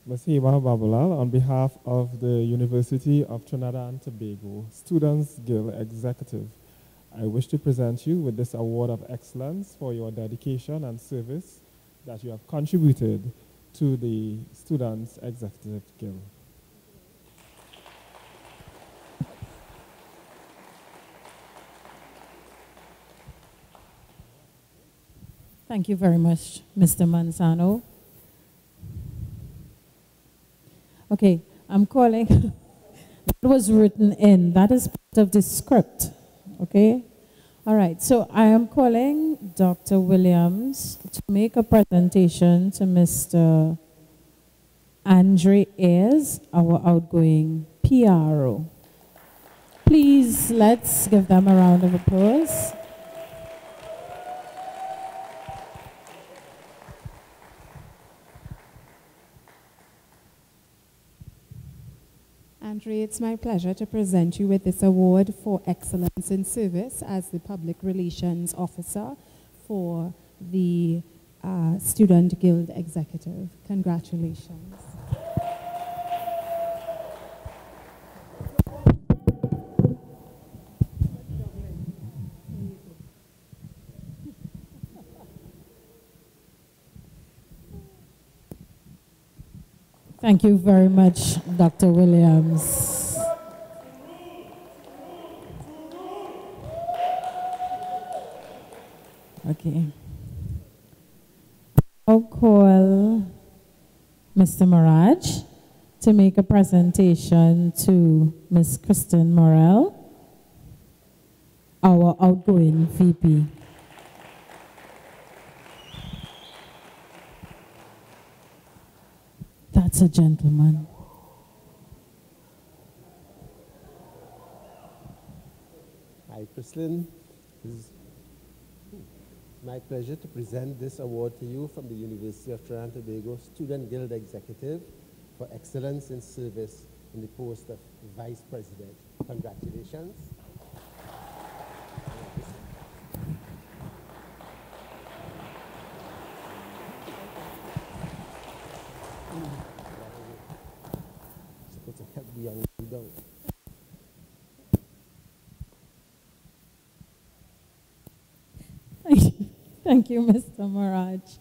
Ms. Hema Babulal, on behalf of the University of Trinidad and Tobago Students Guild Executive, I wish to present you with this award of excellence for your dedication and service that you have contributed to the Students Executive Guild. Thank you very much, Mr. Manzano. Okay, I'm calling. That was written in. That is part of the script. Okay? All right, so I am calling Dr. Williams to make a presentation to Mr. Andre Ayers, our outgoing PRO. Please, let's give them a round of applause. Andre, it's my pleasure to present you with this award for excellence in service as the Public Relations Officer for the Student Guild Executive. Congratulations. Thank you very much, Dr. Williams. Okay. I'll call Mr. Maraj to make a presentation to Ms. Kristen Morel, our outgoing VP. That's a gentleman. Hi, Kristlyn. It's my pleasure to present this award to you from the University of Trinidad and Tobago Student Guild Executive for excellence in service in the post of Vice President. Congratulations. Thank you, Mr. Maraj.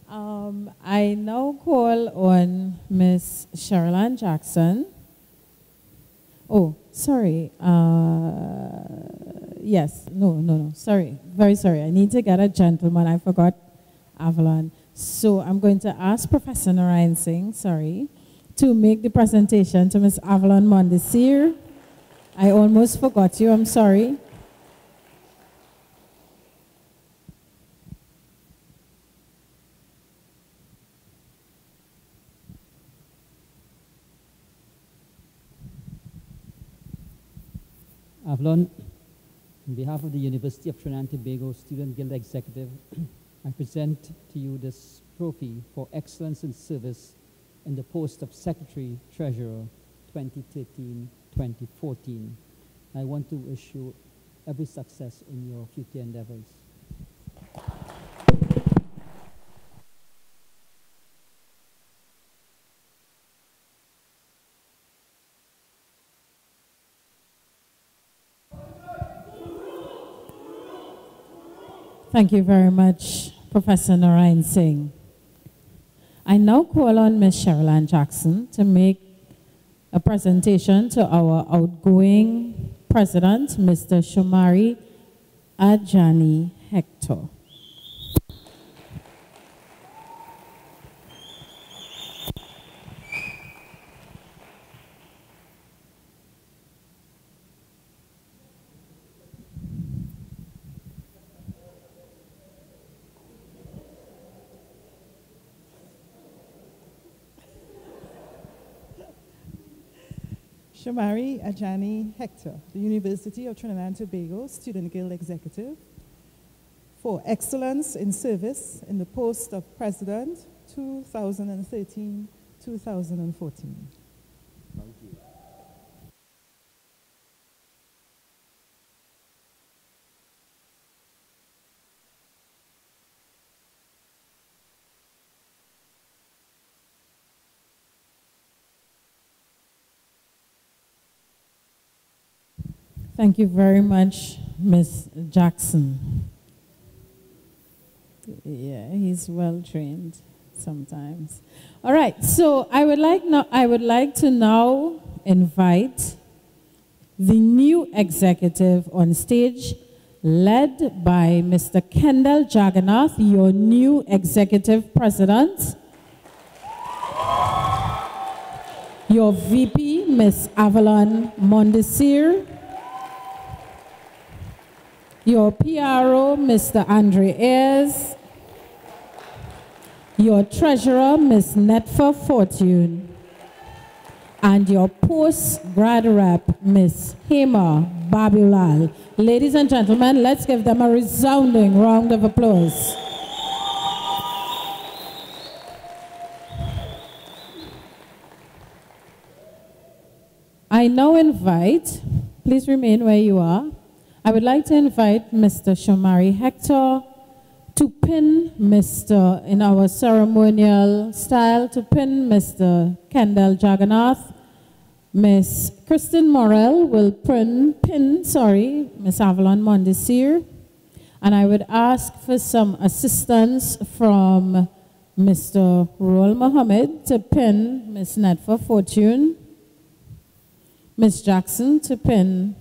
I now call on Miss Sherilyn Jackson. Oh, sorry. Yes, no, sorry. Very sorry. I need to get a gentleman. I forgot Avalon. So I'm going to ask Professor Narayan Singh, sorry, to make the presentation to Miss Avalon Mondesir. I almost forgot you. I'm sorry. Avalon, on behalf of the University of Trinidad and Tobago Student Guild Executive, I present to you this trophy for excellence in service in the post of Secretary Treasurer 2013-2014. I want to wish you every success in your future endeavors. Thank you very much, Professor Narayan Singh. I now call on Ms. Sherilyn Jackson to make a presentation to our outgoing president, Mr. Shomari Ajani Hector. Shomari Ajani Hector, the University of Trinidad and Tobago Student Guild Executive, for excellence in service in the post of President 2013-2014. Thank you. Thank you very much, Ms. Jackson. Yeah, he's well trained sometimes. All right, so I would like to now invite the new executive on stage, led by Mr. Kendall Jagannath, your new executive president. Your VP, Ms. Avalon Mondesir. Your PRO, Mr. Andre Ayers. Your treasurer, Ms. Netfa Fortune. And your post-grad rep, Ms. Hema Babulal. Ladies and gentlemen, let's give them a resounding round of applause. I now invite, please remain where you are. I would like to invite Mr. Shomari Hector to pin in our ceremonial style, to pin Mr. Kendall Jagannath. Ms. Kristen Morel will pin Ms. Avalon Mondesir. And I would ask for some assistance from Mr. Ruel Mohammed to pin Ms. Netfa Fortune. Ms. Jackson to pin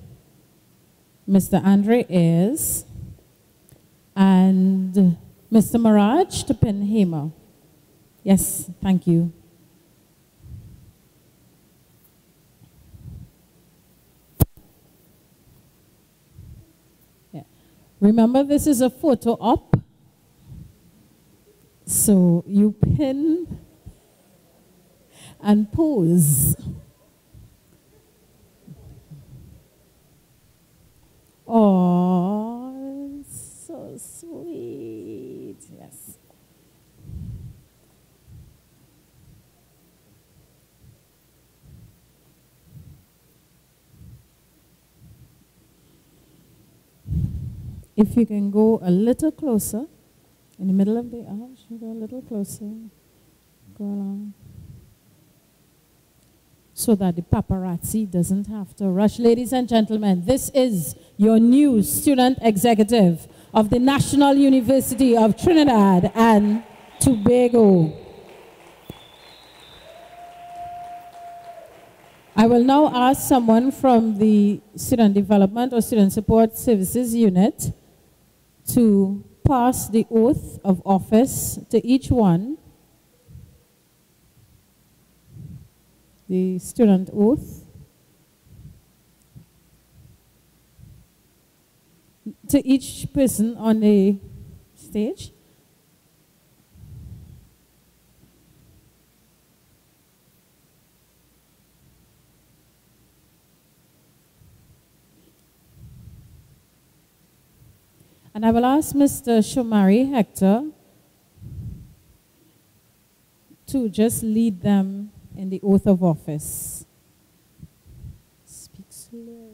Mr. Andre Ayers, and Mr. Maraj to pin Hema. Yes, thank you. Yeah. Remember, this is a photo op, so you pin and pose. Oh, so sweet. Yes. If you can go a little closer, in the middle of the arch, you go a little closer. Go along. So that the paparazzi doesn't have to rush. Ladies and gentlemen, this is your new student executive, of the National University of Trinidad and Tobago. I will now ask someone from the Student Development or Student Support Services Unit to pass the oath of office to each one. The student oath. To each person on the stage. And I will ask Mr. Shomari Hector to just lead them in the oath of office. Speak slow.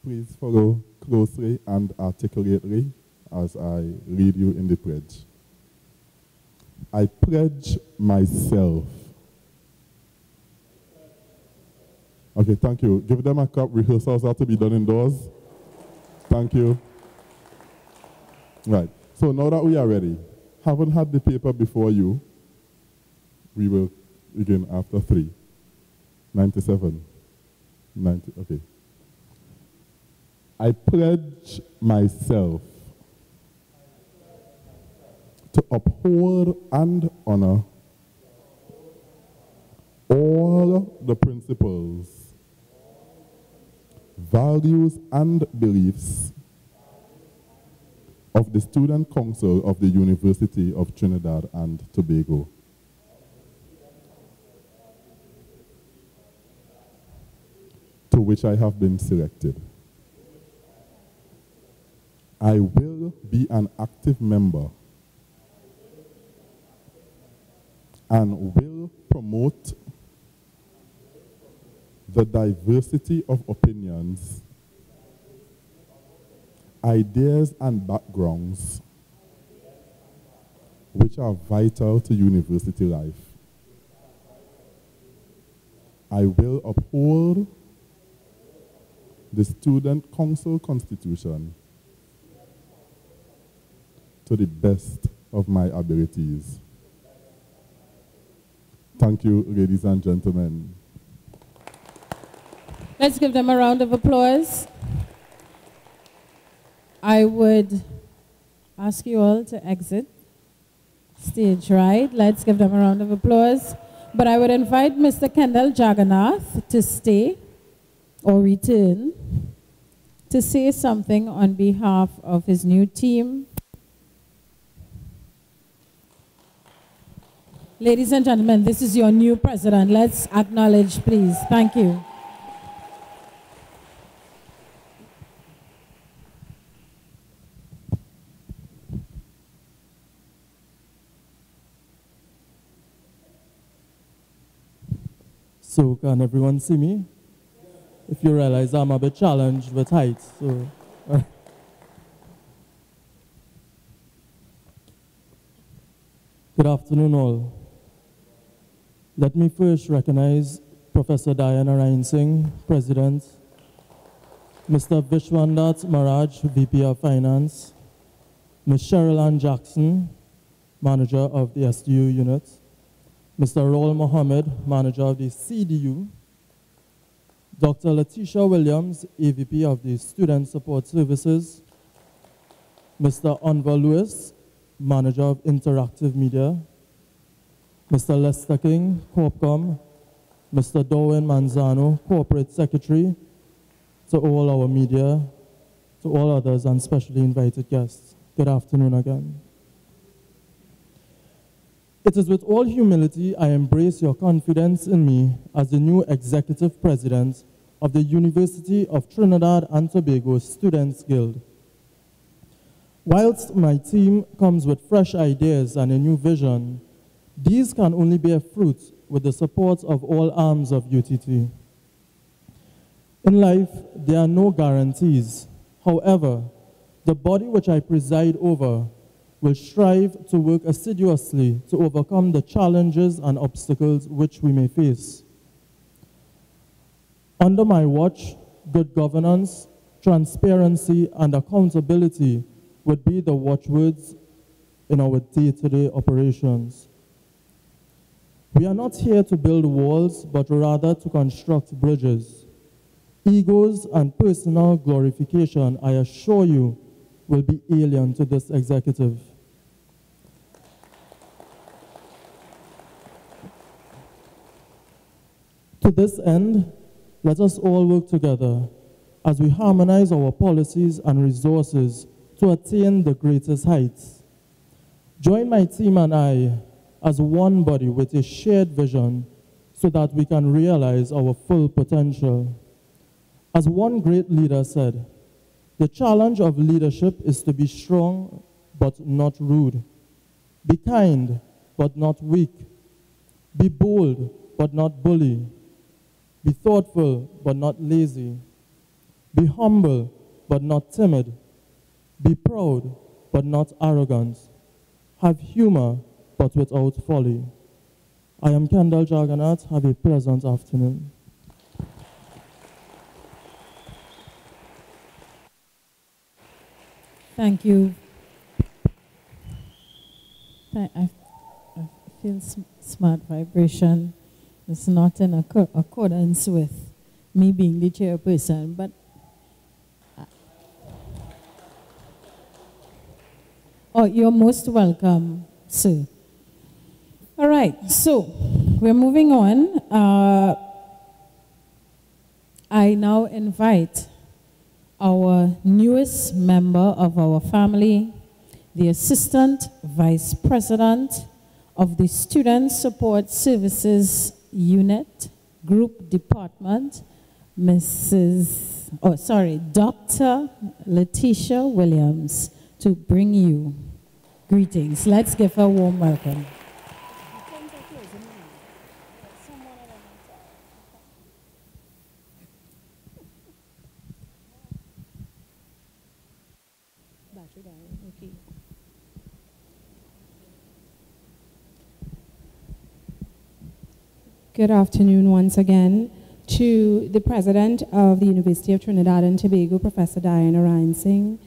Please follow closely and articulately as I lead you in the pledge. I pledge myself. Okay, thank you. Give them a cup. Rehearsals are to be done indoors. Thank you. Right. So now that we are ready, haven't had the paper before you, we will begin after 3. 97. 90. Okay. I pledge myself to uphold and honor all the principles, values, and beliefs of the Student Council of the University of Trinidad and Tobago, to which I have been selected. I will be an active member and will promote the diversity of opinions, ideas, and backgrounds which are vital to university life. I will uphold the Student Council Constitution to the best of my abilities. Thank you, ladies and gentlemen. Let's give them a round of applause. I would ask you all to exit stage right. Let's give them a round of applause. But I would invite Mr. Kendall Jagannath to stay or return to say something on behalf of his new team. Ladies and gentlemen, this is your new president. Let's acknowledge, please. Thank you. So can everyone see me? If you realize I'm a bit challenged with height, so. Good afternoon all. Let me first recognize Professor Diana Ryan-Singh, President, Mr. Vishwandat Maraj, VP of Finance, Ms. Cheryl Ann Jackson, Manager of the SDU unit, Mr. Raul Mohammed, Manager of the CDU, Dr. Letitia Williams, AVP of the Student Support Services, Mr. Anwar Lewis, Manager of Interactive Media, Mr. Lester King, Corpcom, Mr. Darwin Manzano, Corporate Secretary, to all our media, to all others and specially invited guests. Good afternoon again. It is with all humility I embrace your confidence in me as the new Executive President of the University of Trinidad and Tobago Students Guild. Whilst my team comes with fresh ideas and a new vision, these can only bear fruit with the support of all arms of UTT. In life, there are no guarantees. However, the body which I preside over will strive to work assiduously to overcome the challenges and obstacles which we may face. Under my watch, good governance, transparency, and accountability would be the watchwords in our day-to-day operations. We are not here to build walls, but rather to construct bridges. Egos and personal glorification, I assure you, will be alien to this executive. To this end, let us all work together as we harmonize our policies and resources to attain the greatest heights. Join my team and I as one body with a shared vision so that we can realize our full potential. As one great leader said, the challenge of leadership is to be strong but not rude. Be kind but not weak. Be bold but not bully. Be thoughtful but not lazy. Be humble but not timid. Be proud but not arrogant. Have humor but without folly. I am Kendall Jagannath. Have a pleasant afternoon. Thank you. I feel smart vibration. It's not in accordance with me being the chairperson, but oh, you're most welcome, sir. All right, so we're moving on. I now invite our newest member of our family, the Assistant Vice President of the Student Support Services Unit Group Department, Dr. Letitia Williams, to bring you greetings. Let's give her a warm welcome. Good afternoon once again to the President of the University of Trinidad and Tobago, Professor Diana Ryan-Singh,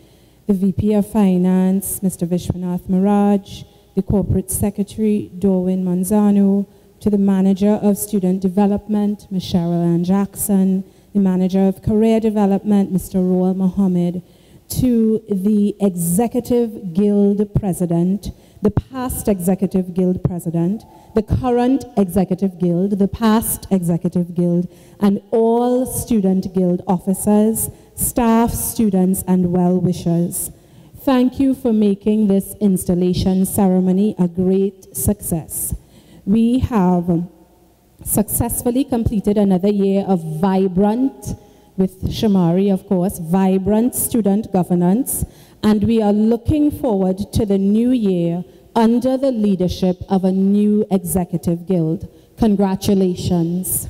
the VP of Finance, Mr. Vishwanath Maraj, the Corporate Secretary, Dorwin Manzano, to the Manager of Student Development, Ms. Cheryl Ann Jackson, the Manager of Career Development, Mr. Roel Mohammed, to the Executive Guild President, the past Executive Guild President, the current Executive Guild, the past Executive Guild, and all Student Guild officers, staff, students, and well-wishers. Thank you for making this installation ceremony a great success. We have successfully completed another year of vibrant, with Shamari, of course, vibrant student governance, and we are looking forward to the new year under the leadership of a new Executive Guild. Congratulations.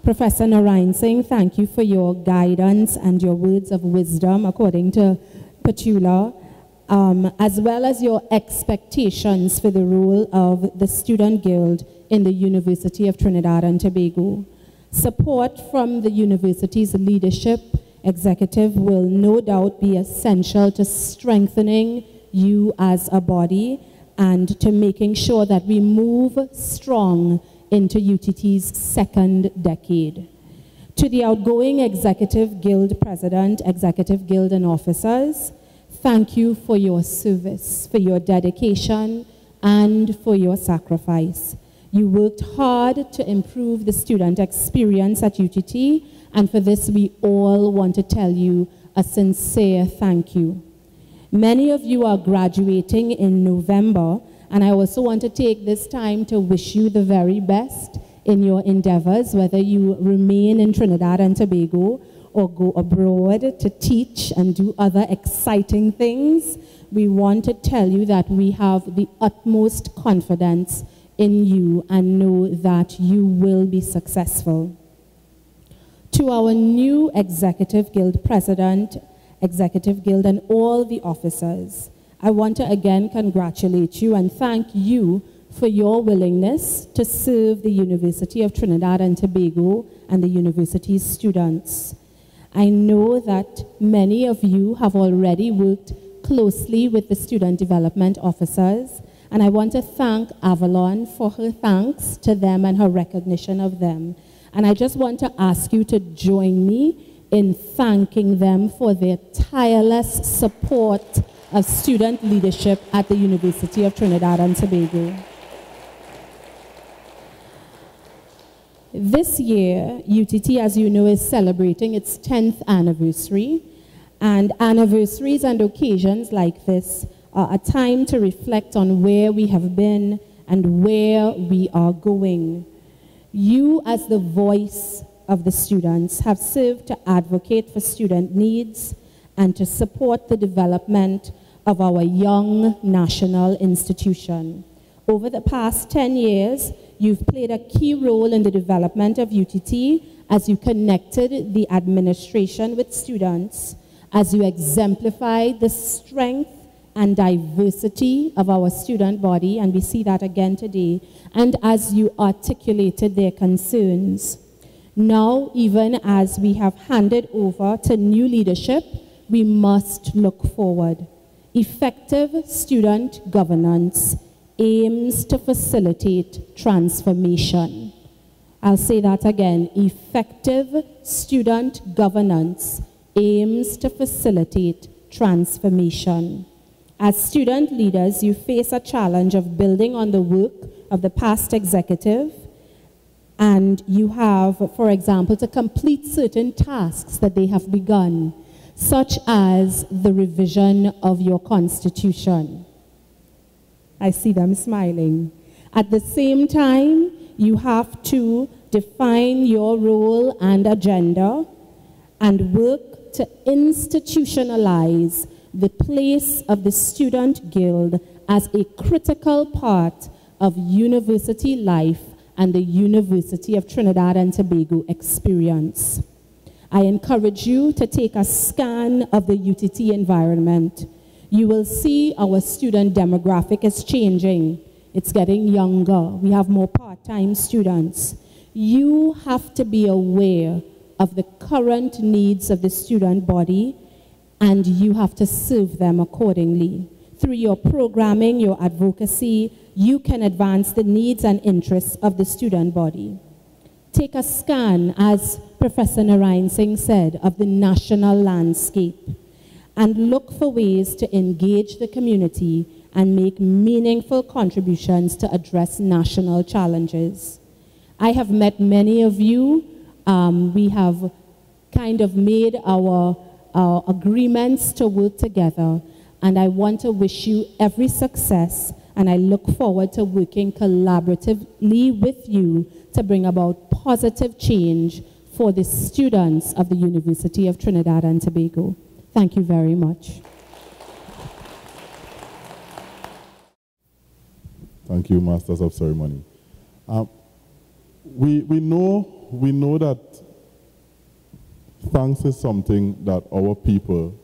Professor Narayan-Singh, thank you for your guidance and your words of wisdom, according to Petula, as well as your expectations for the role of the Student Guild in the University of Trinidad and Tobago. Support from the university's leadership executive will no doubt be essential to strengthening you as a body and to making sure that we move strong into UTT's second decade. To the outgoing Executive Guild President, Executive Guild and officers, thank you for your service, for your dedication, and for your sacrifice. You worked hard to improve the student experience at UTT, and for this we all want to tell you a sincere thank you. Many of you are graduating in November, and I also want to take this time to wish you the very best in your endeavors, whether you remain in Trinidad and Tobago or go abroad to teach and do other exciting things. We want to tell you that we have the utmost confidence in you and know that you will be successful. To our new Executive Guild President, Executive Guild, and all the officers, I want to again congratulate you and thank you for your willingness to serve the University of Trinidad and Tobago and the university's students. I know that many of you have already worked closely with the student development officers, and I want to thank Avalon for her thanks to them and her recognition of them. And I just want to ask you to join me in thanking them for their tireless support of student leadership at the University of Trinidad and Tobago. This year, UTT, as you know, is celebrating its 10th anniversary, and anniversaries and occasions like this are a time to reflect on where we have been and where we are going. You, as the voice of the students, have served to advocate for student needs and to support the development of our young national institution. Over the past 10 years, you've played a key role in the development of UTT as you connected the administration with students, as you exemplified the strength and diversity of our student body, and we see that again today, and as you articulated their concerns. Now, even as we have handed over to new leadership, we must look forward. Effective student governance aims to facilitate transformation. I'll say that again. Effective student governance aims to facilitate transformation. As student leaders, you face a challenge of building on the work of the past executive, and you have, for example, to complete certain tasks that they have begun, such as the revision of your constitution. I see them smiling. At the same time, you have to define your role and agenda and work to institutionalize the place of the Student Guild as a critical part of university life and the University of Trinidad and Tobago experience. I encourage you to take a scan of the UTT environment. You will see our student demographic is changing. It's getting younger. We have more part-time students. You have to be aware of the current needs of the student body, and you have to serve them accordingly. Through your programming, your advocacy, you can advance the needs and interests of the student body. Take a scan, as Professor Narayan Singh said, of the national landscape, and look for ways to engage the community and make meaningful contributions to address national challenges. I have met many of you. We have kind of made our agreements to work together, and I want to wish you every success, and I look forward to working collaboratively with you to bring about positive change for the students of the University of Trinidad and Tobago. Thank you very much. Thank you, Masters of Ceremony. We know that thanks is something that our people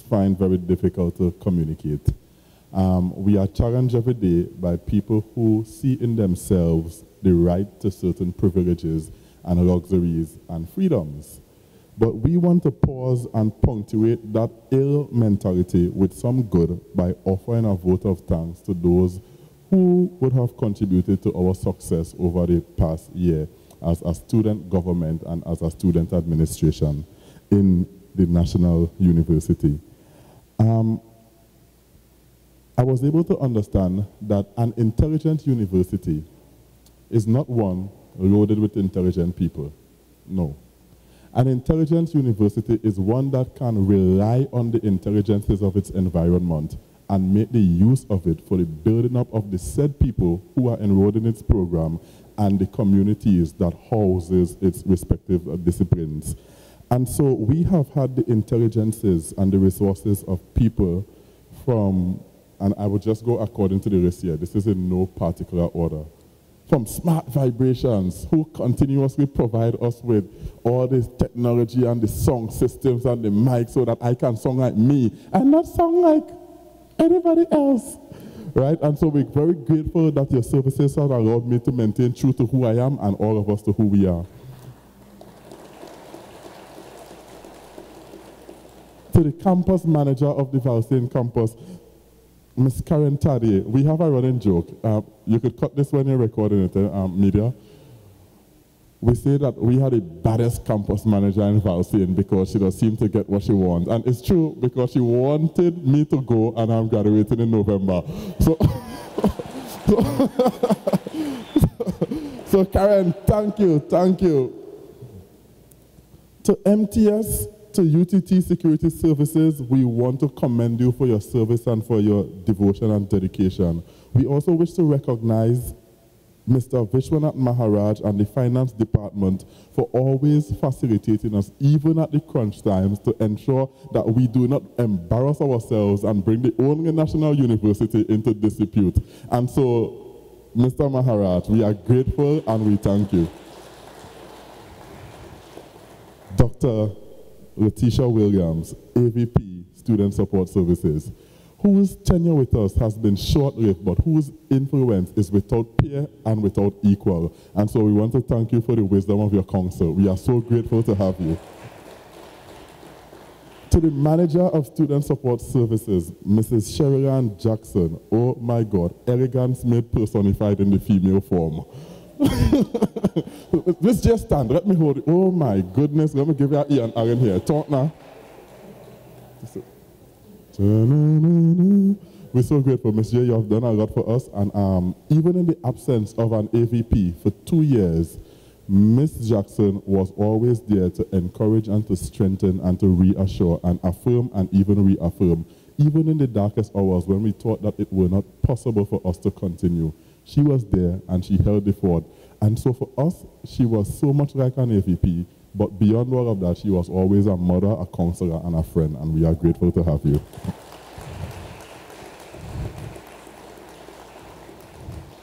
find very difficult to communicate. We are challenged every day by people who see in themselves the right to certain privileges and luxuries and freedoms. But we want to pause and punctuate that ill mentality with some good by offering a vote of thanks to those who would have contributed to our success over the past year as a student government and as a student administration in the National University. I was able to understand that an intelligent university is not one loaded with intelligent people. No. An intelligent university is one that can rely on the intelligences of its environment and make the use of it for the building up of the said people who are enrolled in its program and the communities that houses its respective disciplines. And so we have had the intelligences and the resources of people from, and I would just go according to the list here. This is in no particular order. from Smart Vibrations, who continuously provide us with all this technology and the song systems and the mic so that I can sing like me and not sing like anybody else. Right? And so we're very grateful that your services have allowed me to maintain true to who I am and all of us to who we are. To the campus manager of the Valsayn campus, Ms. Karen Taddy, we have a running joke. You could cut this when you're recording it, media. We say that we had the baddest campus manager in Valsayn because she does seem to get what she wants. And it's true because she wanted me to go and I'm graduating in November. So Karen, thank you. To MTS, to UTT Security Services, we want to commend you for your service and for your devotion and dedication. We also wish to recognize Mr. Vishwanath Maharaj and the Finance Department for always facilitating us, even at the crunch times, to ensure that we do not embarrass ourselves and bring the only national university into disrepute. And so, Mr. Maharaj, we are grateful and we thank you. Dr. Letitia Williams, AVP, Student Support Services, whose tenure with us has been short-lived, but whose influence is without peer and without equal. And so we want to thank you for the wisdom of your counsel. We are so grateful to have you. To the manager of Student Support Services, Mrs. Sherilyn Jackson, oh my God, elegance made personified in the female form. Let's just stand. Let me hold it. Oh my goodness. Let me give you an Ian Aaron here. Talk now. We're so grateful, Ms. J. You have done a lot for us. And even in the absence of an AVP for 2 years, Ms. Jackson was always there to encourage and to strengthen and to reassure and affirm and even reaffirm. Even in the darkest hours when we thought that it were not possible for us to continue. She was there and she held the fort. And so for us, she was so much like an AVP, but beyond all of that, she was always a mother, a counselor, and a friend, and we are grateful to have you.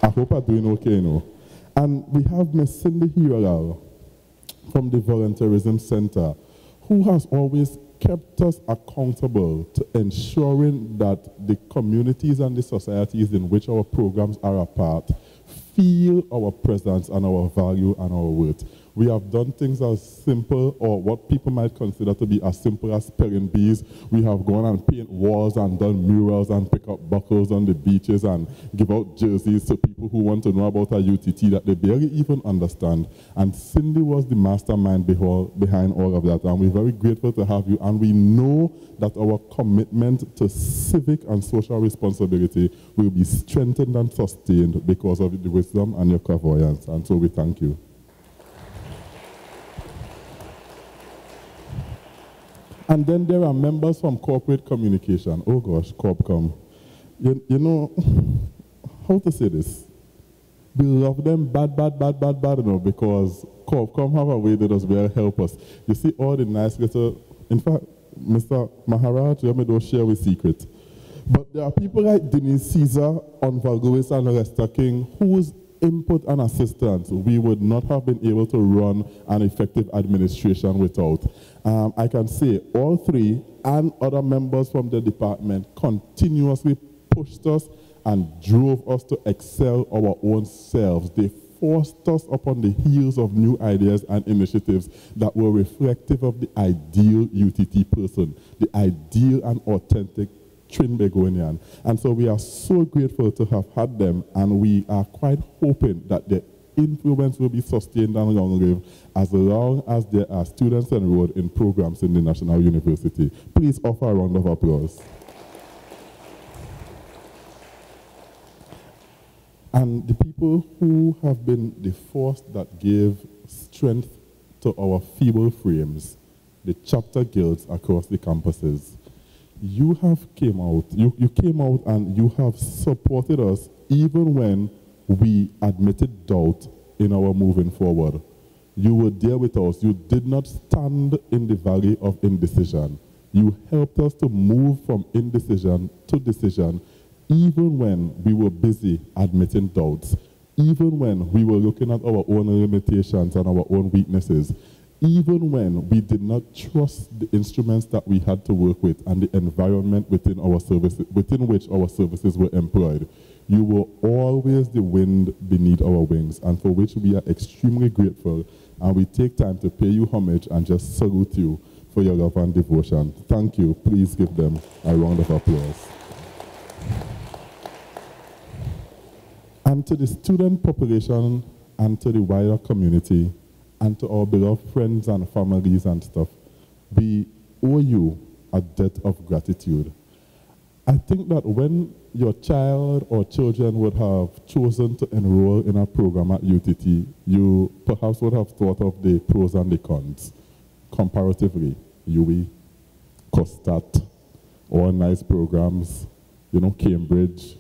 I hope I'm doing okay, you know. And we have Ms. Cindy Hiralal from the Volunteerism Center, who has always kept us accountable to ensuring that the communities and the societies in which our programs are a part feel our presence and our value and our worth. We have done things as simple, or what people might consider to be as simple as spelling bees. We have gone and paint walls and done murals and pick up buckles on the beaches and give out jerseys to people who want to know about a UTT that they barely even understand. And Cindy was the mastermind behind all of that. And we're very grateful to have you. And we know that our commitment to civic and social responsibility will be strengthened and sustained because of the wisdom and your clairvoyance. And so we thank you. And then there are members from corporate communication. Oh gosh, Corpcom. You know, how to say this? We love them bad, you know, because Corpcom have a way that does very help us. You see all the nice little, in fact, Mr. Maharaj, let me don't share with secret. But there are people like Denise Caesar, Onval Lewis, and Lester King, whose input and assistance we would not have been able to run an effective administration without. I can say all three and other members from the department continuously pushed us and drove us to excel our own selves. They forced us upon the heels of new ideas and initiatives that were reflective of the ideal UTT person, the ideal and authentic Trinbagonian. And so we are so grateful to have had them, and we are quite hoping that the influence will be sustained and long-lived as long as there are students enrolled in programs in the National University. Please offer a round of applause. And the people who have been the force that gave strength to our feeble frames, the chapter guilds across the campuses. You have came out, you came out and you have supported us even when we admitted doubt in our moving forward. You were there with us. You did not stand in the valley of indecision. You helped us to move from indecision to decision even when we were busy admitting doubts. even when we were looking at our own limitations and our own weaknesses, even when we did not trust the instruments that we had to work with and the environment within which our services were employed, you were always the wind beneath our wings, and for which we are extremely grateful, and we take time to pay you homage and just salute you for your love and devotion. Thank you. Please give them a round of applause. And to the student population and to the wider community and to our beloved friends and families and stuff, we owe you a debt of gratitude. I think that when your child or children would have chosen to enroll in a program at UTT, you perhaps would have thought of the pros and the cons. Comparatively, UWI, COSTAT, all nice programs, Cambridge.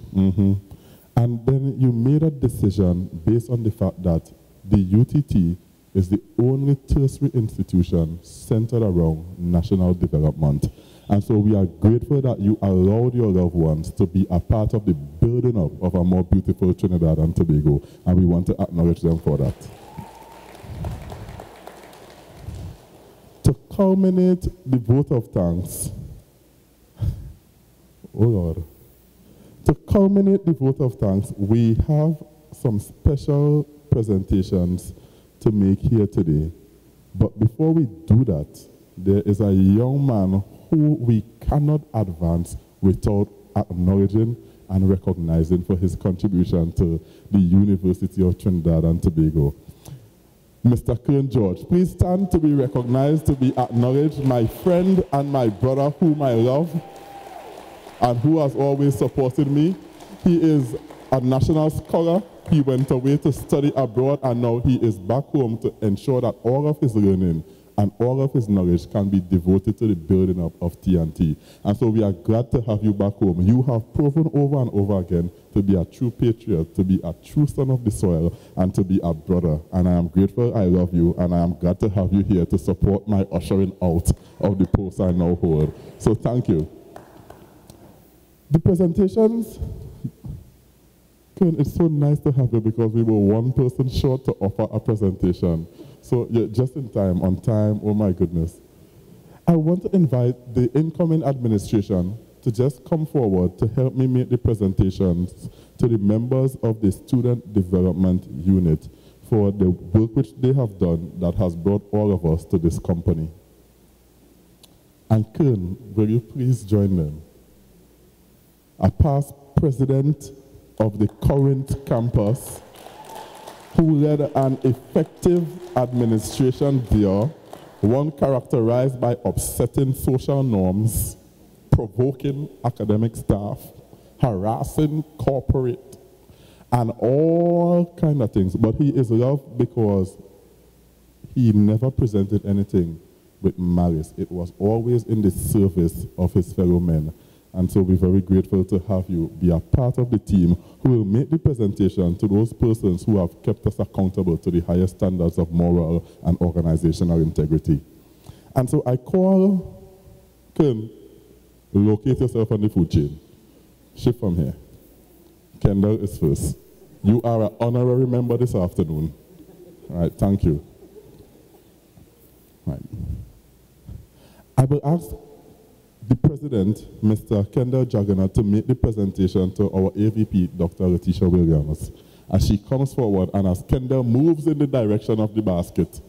And then you made a decision based on the fact that the UTT is the only tertiary institution centered around national development. And so we are grateful that you allowed your loved ones to be a part of the building up of a more beautiful Trinidad and Tobago, and we want to acknowledge them for that. To culminate the vote of thanks, oh Lord, to culminate the vote of thanks, we have some special presentations to make here today. But before we do that, there is a young man who we cannot advance without acknowledging and recognizing for his contribution to the University of Trinidad and Tobago. Mr. Kern George, please stand to be recognized, to be acknowledged, my friend and my brother whom I love and who has always supported me. He is a national scholar. He went away to study abroad, and now he is back home to ensure that all of his learning and all of his knowledge can be devoted to the building up of TNT. And so we are glad to have you back home. You have proven over and over again to be a true patriot, to be a true son of the soil, and to be a brother. And I am grateful, I love you, and I am glad to have you here to support my ushering out of the post I now hold. So thank you. The presentations, Ken, it's so nice to have you because we were one person short to offer a presentation. So you're just in time, on time, oh my goodness. I want to invite the incoming administration to just come forward to help me make the presentations to the members of the Student Development Unit for the work which they have done that has brought all of us to this company. And Kern, will you please join them? A past president of the Corinth campus, who led an effective administration there, one characterized by upsetting social norms, provoking academic staff, harassing corporate, and all kind of things. But he is loved because he never presented anything with malice. It was always in the service of his fellow men. And so we're very grateful to have you be a part of the team who will make the presentation to those persons who have kept us accountable to the highest standards of moral and organizational integrity. And so I call Ken, locate yourself on the food chain. Shift from here. Kendall is first. You are an honorary member this afternoon. All right, thank you. All right. I will ask the President, Mr. Kendall Jagana, to make the presentation to our AVP, Dr. Letitia Williams, as she comes forward and as Kendall moves in the direction of the basket.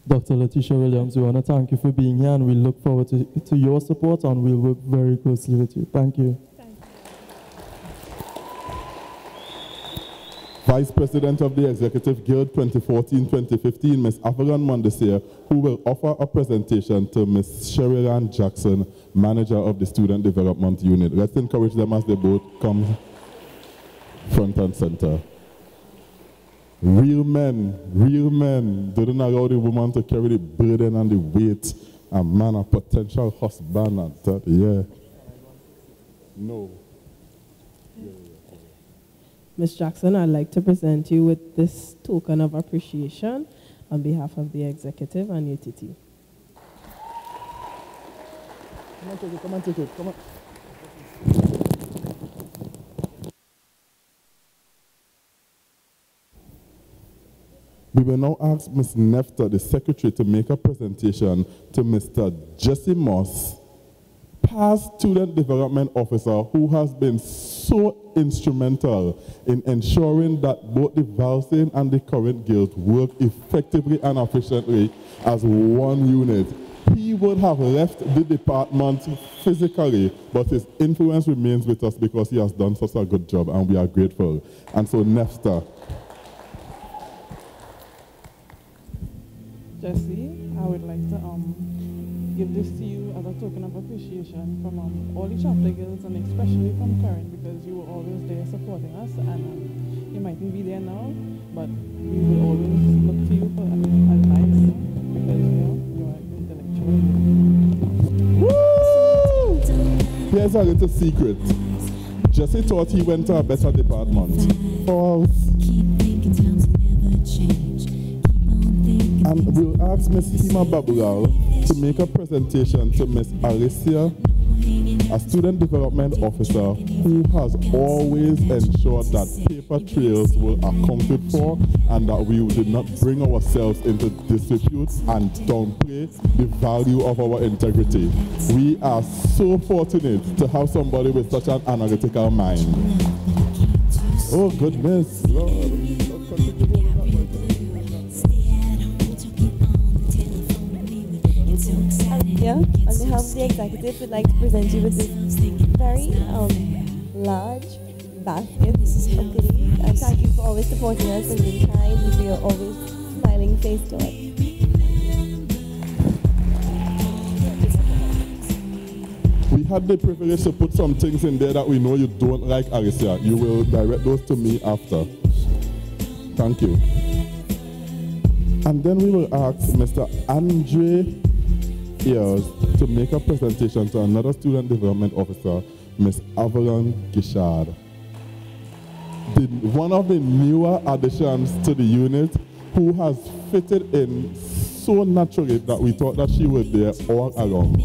Dr. Letitia Williams, we want to thank you for being here, and we look forward to your support, and we'll work very closely with you. Thank you. Vice President of the Executive Guild 2014-2015, Ms. Avalon Mondesir, who will offer a presentation to Ms. Sherilyn Jackson, Manager of the Student Development Unit. Let's encourage them as they both come front and center. Real men didn't allow the woman to carry the burden and the weight. A man, a potential husband, and that, yeah. No. Ms. Jackson, I'd like to present you with this token of appreciation on behalf of the executive and UTT. Come on, take it, come on, take it, come on. We will now ask Ms. Nefta, the secretary, to make a presentation to Mr. Jesse Moss, past student development officer who has been so instrumental in ensuring that both the Valsayn and the current guild work effectively and efficiently as one unit. He would have left the department physically, but his influence remains with us because he has done such a good job, and we are grateful. And so, Nefta. Jesse, I would like to give this to you as a token of appreciation from all the chapter guilds, and especially from Karen, because you were always there supporting us, and you mightn't be there now, but we will always look to you for advice, because you are intellectual. Woo! Here's a little secret. Jesse thought he went to a better department. False. And we'll ask Ms. Hima Babulal to make a presentation to Ms. Alicia, a student development officer who has always ensured that paper trails were accounted for and that we did not bring ourselves into disrepute and downplay the value of our integrity. We are so fortunate to have somebody with such an analytical mind. Oh goodness, Lord. Yeah, on behalf of the executive, we'd like to present you with this very large basket of goodies. And thank you for always supporting us and being kind and for your always smiling face to us. We had the privilege to put some things in there that we know you don't like, Alicia. You will direct those to me after. Thank you. And then we will ask Mr. Andre Ears to make a presentation to another student development officer, Ms. Avalon Gishard. One of the newer additions to the unit who has fitted in so naturally that we thought that she was there all along,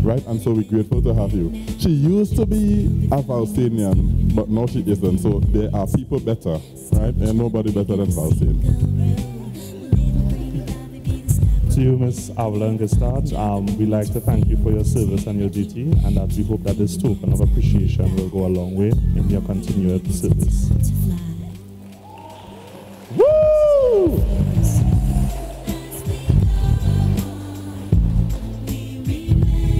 right? And so we're grateful to have you. She used to be a Valsaynian, but now she isn't, so there are people better, right? And nobody better than Valsayn. To you, Ms. Avalon Gishard, we'd like to thank you for your service and your duty, and that we hope that this token of appreciation will go a long way in your continued service. Woo!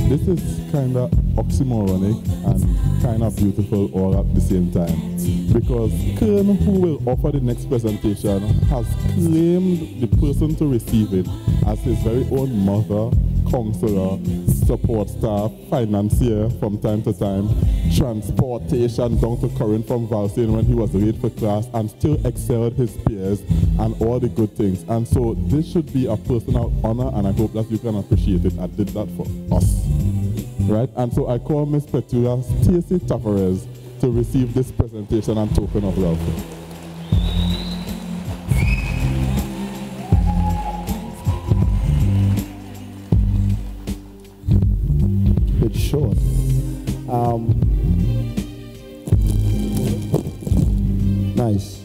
This is kind of oxymoronic and kind of beautiful all at the same time, because Kern, who will offer the next presentation, has claimed the person to receive it as his very own mother, counselor, support staff, financier from time to time, transportation down to Corinth from Valsayn when he was late for class and still excelled his peers and all the good things. And so this should be a personal honor, and I hope that you can appreciate it. I did that for us. Right? And so I call Ms. Petula Stacey Tavares to receive this presentation and token of love. It's short. Nice.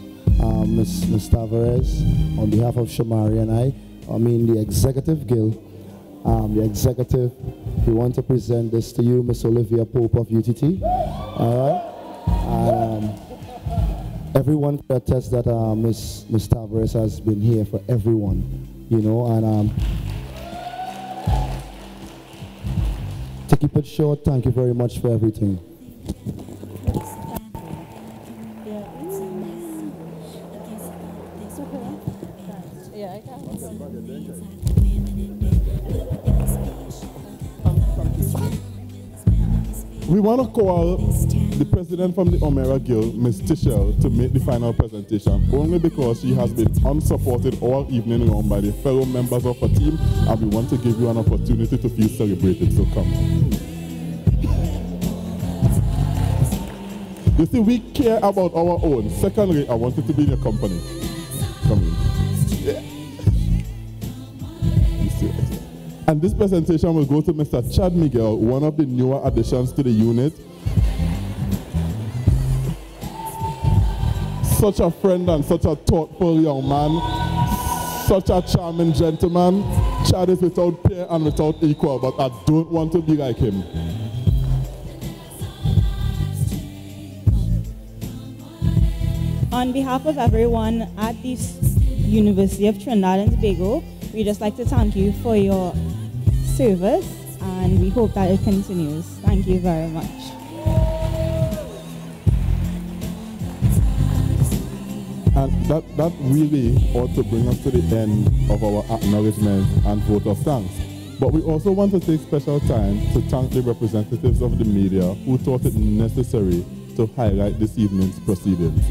Ms. Tavares, on behalf of Shamari and I mean the Executive Guild, the Executive, we want to present this to you, Ms. Olivia Pope of UTT. All right. Everyone can attest that Ms. Tavares has been here for everyone, you know, and to keep it short, thank you very much for everything. We want to call the president from the Omera Guild, Ms. Tischel, to make the final presentation, only because she has been unsupported all evening long by the fellow members of her team, and we want to give you an opportunity to feel celebrated, so come. You see, we care about our own. Secondly, I wanted to be in your company. Come in. Yeah. And this presentation will go to Mr. Chad Miguel, one of the newer additions to the unit. Such a friend and such a thoughtful young man. Such a charming gentleman. Chad is without peer and without equal, but I don't want to be like him. On behalf of everyone at the University of Trinidad and Tobago, we'd just like to thank you for your service, and we hope that it continues. Thank you very much. And that really ought to bring us to the end of our acknowledgement and vote of thanks. But we also want to take special time to thank the representatives of the media who thought it necessary to highlight this evening's proceedings.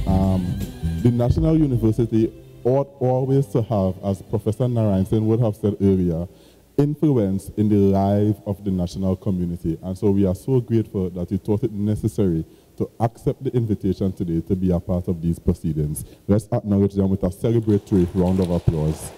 The National University ought always to have, as Professor Narayan would have said earlier, influence in the life of the national community. And so we are so grateful that you thought it necessary to accept the invitation today to be a part of these proceedings. Let's acknowledge them with a celebratory round of applause.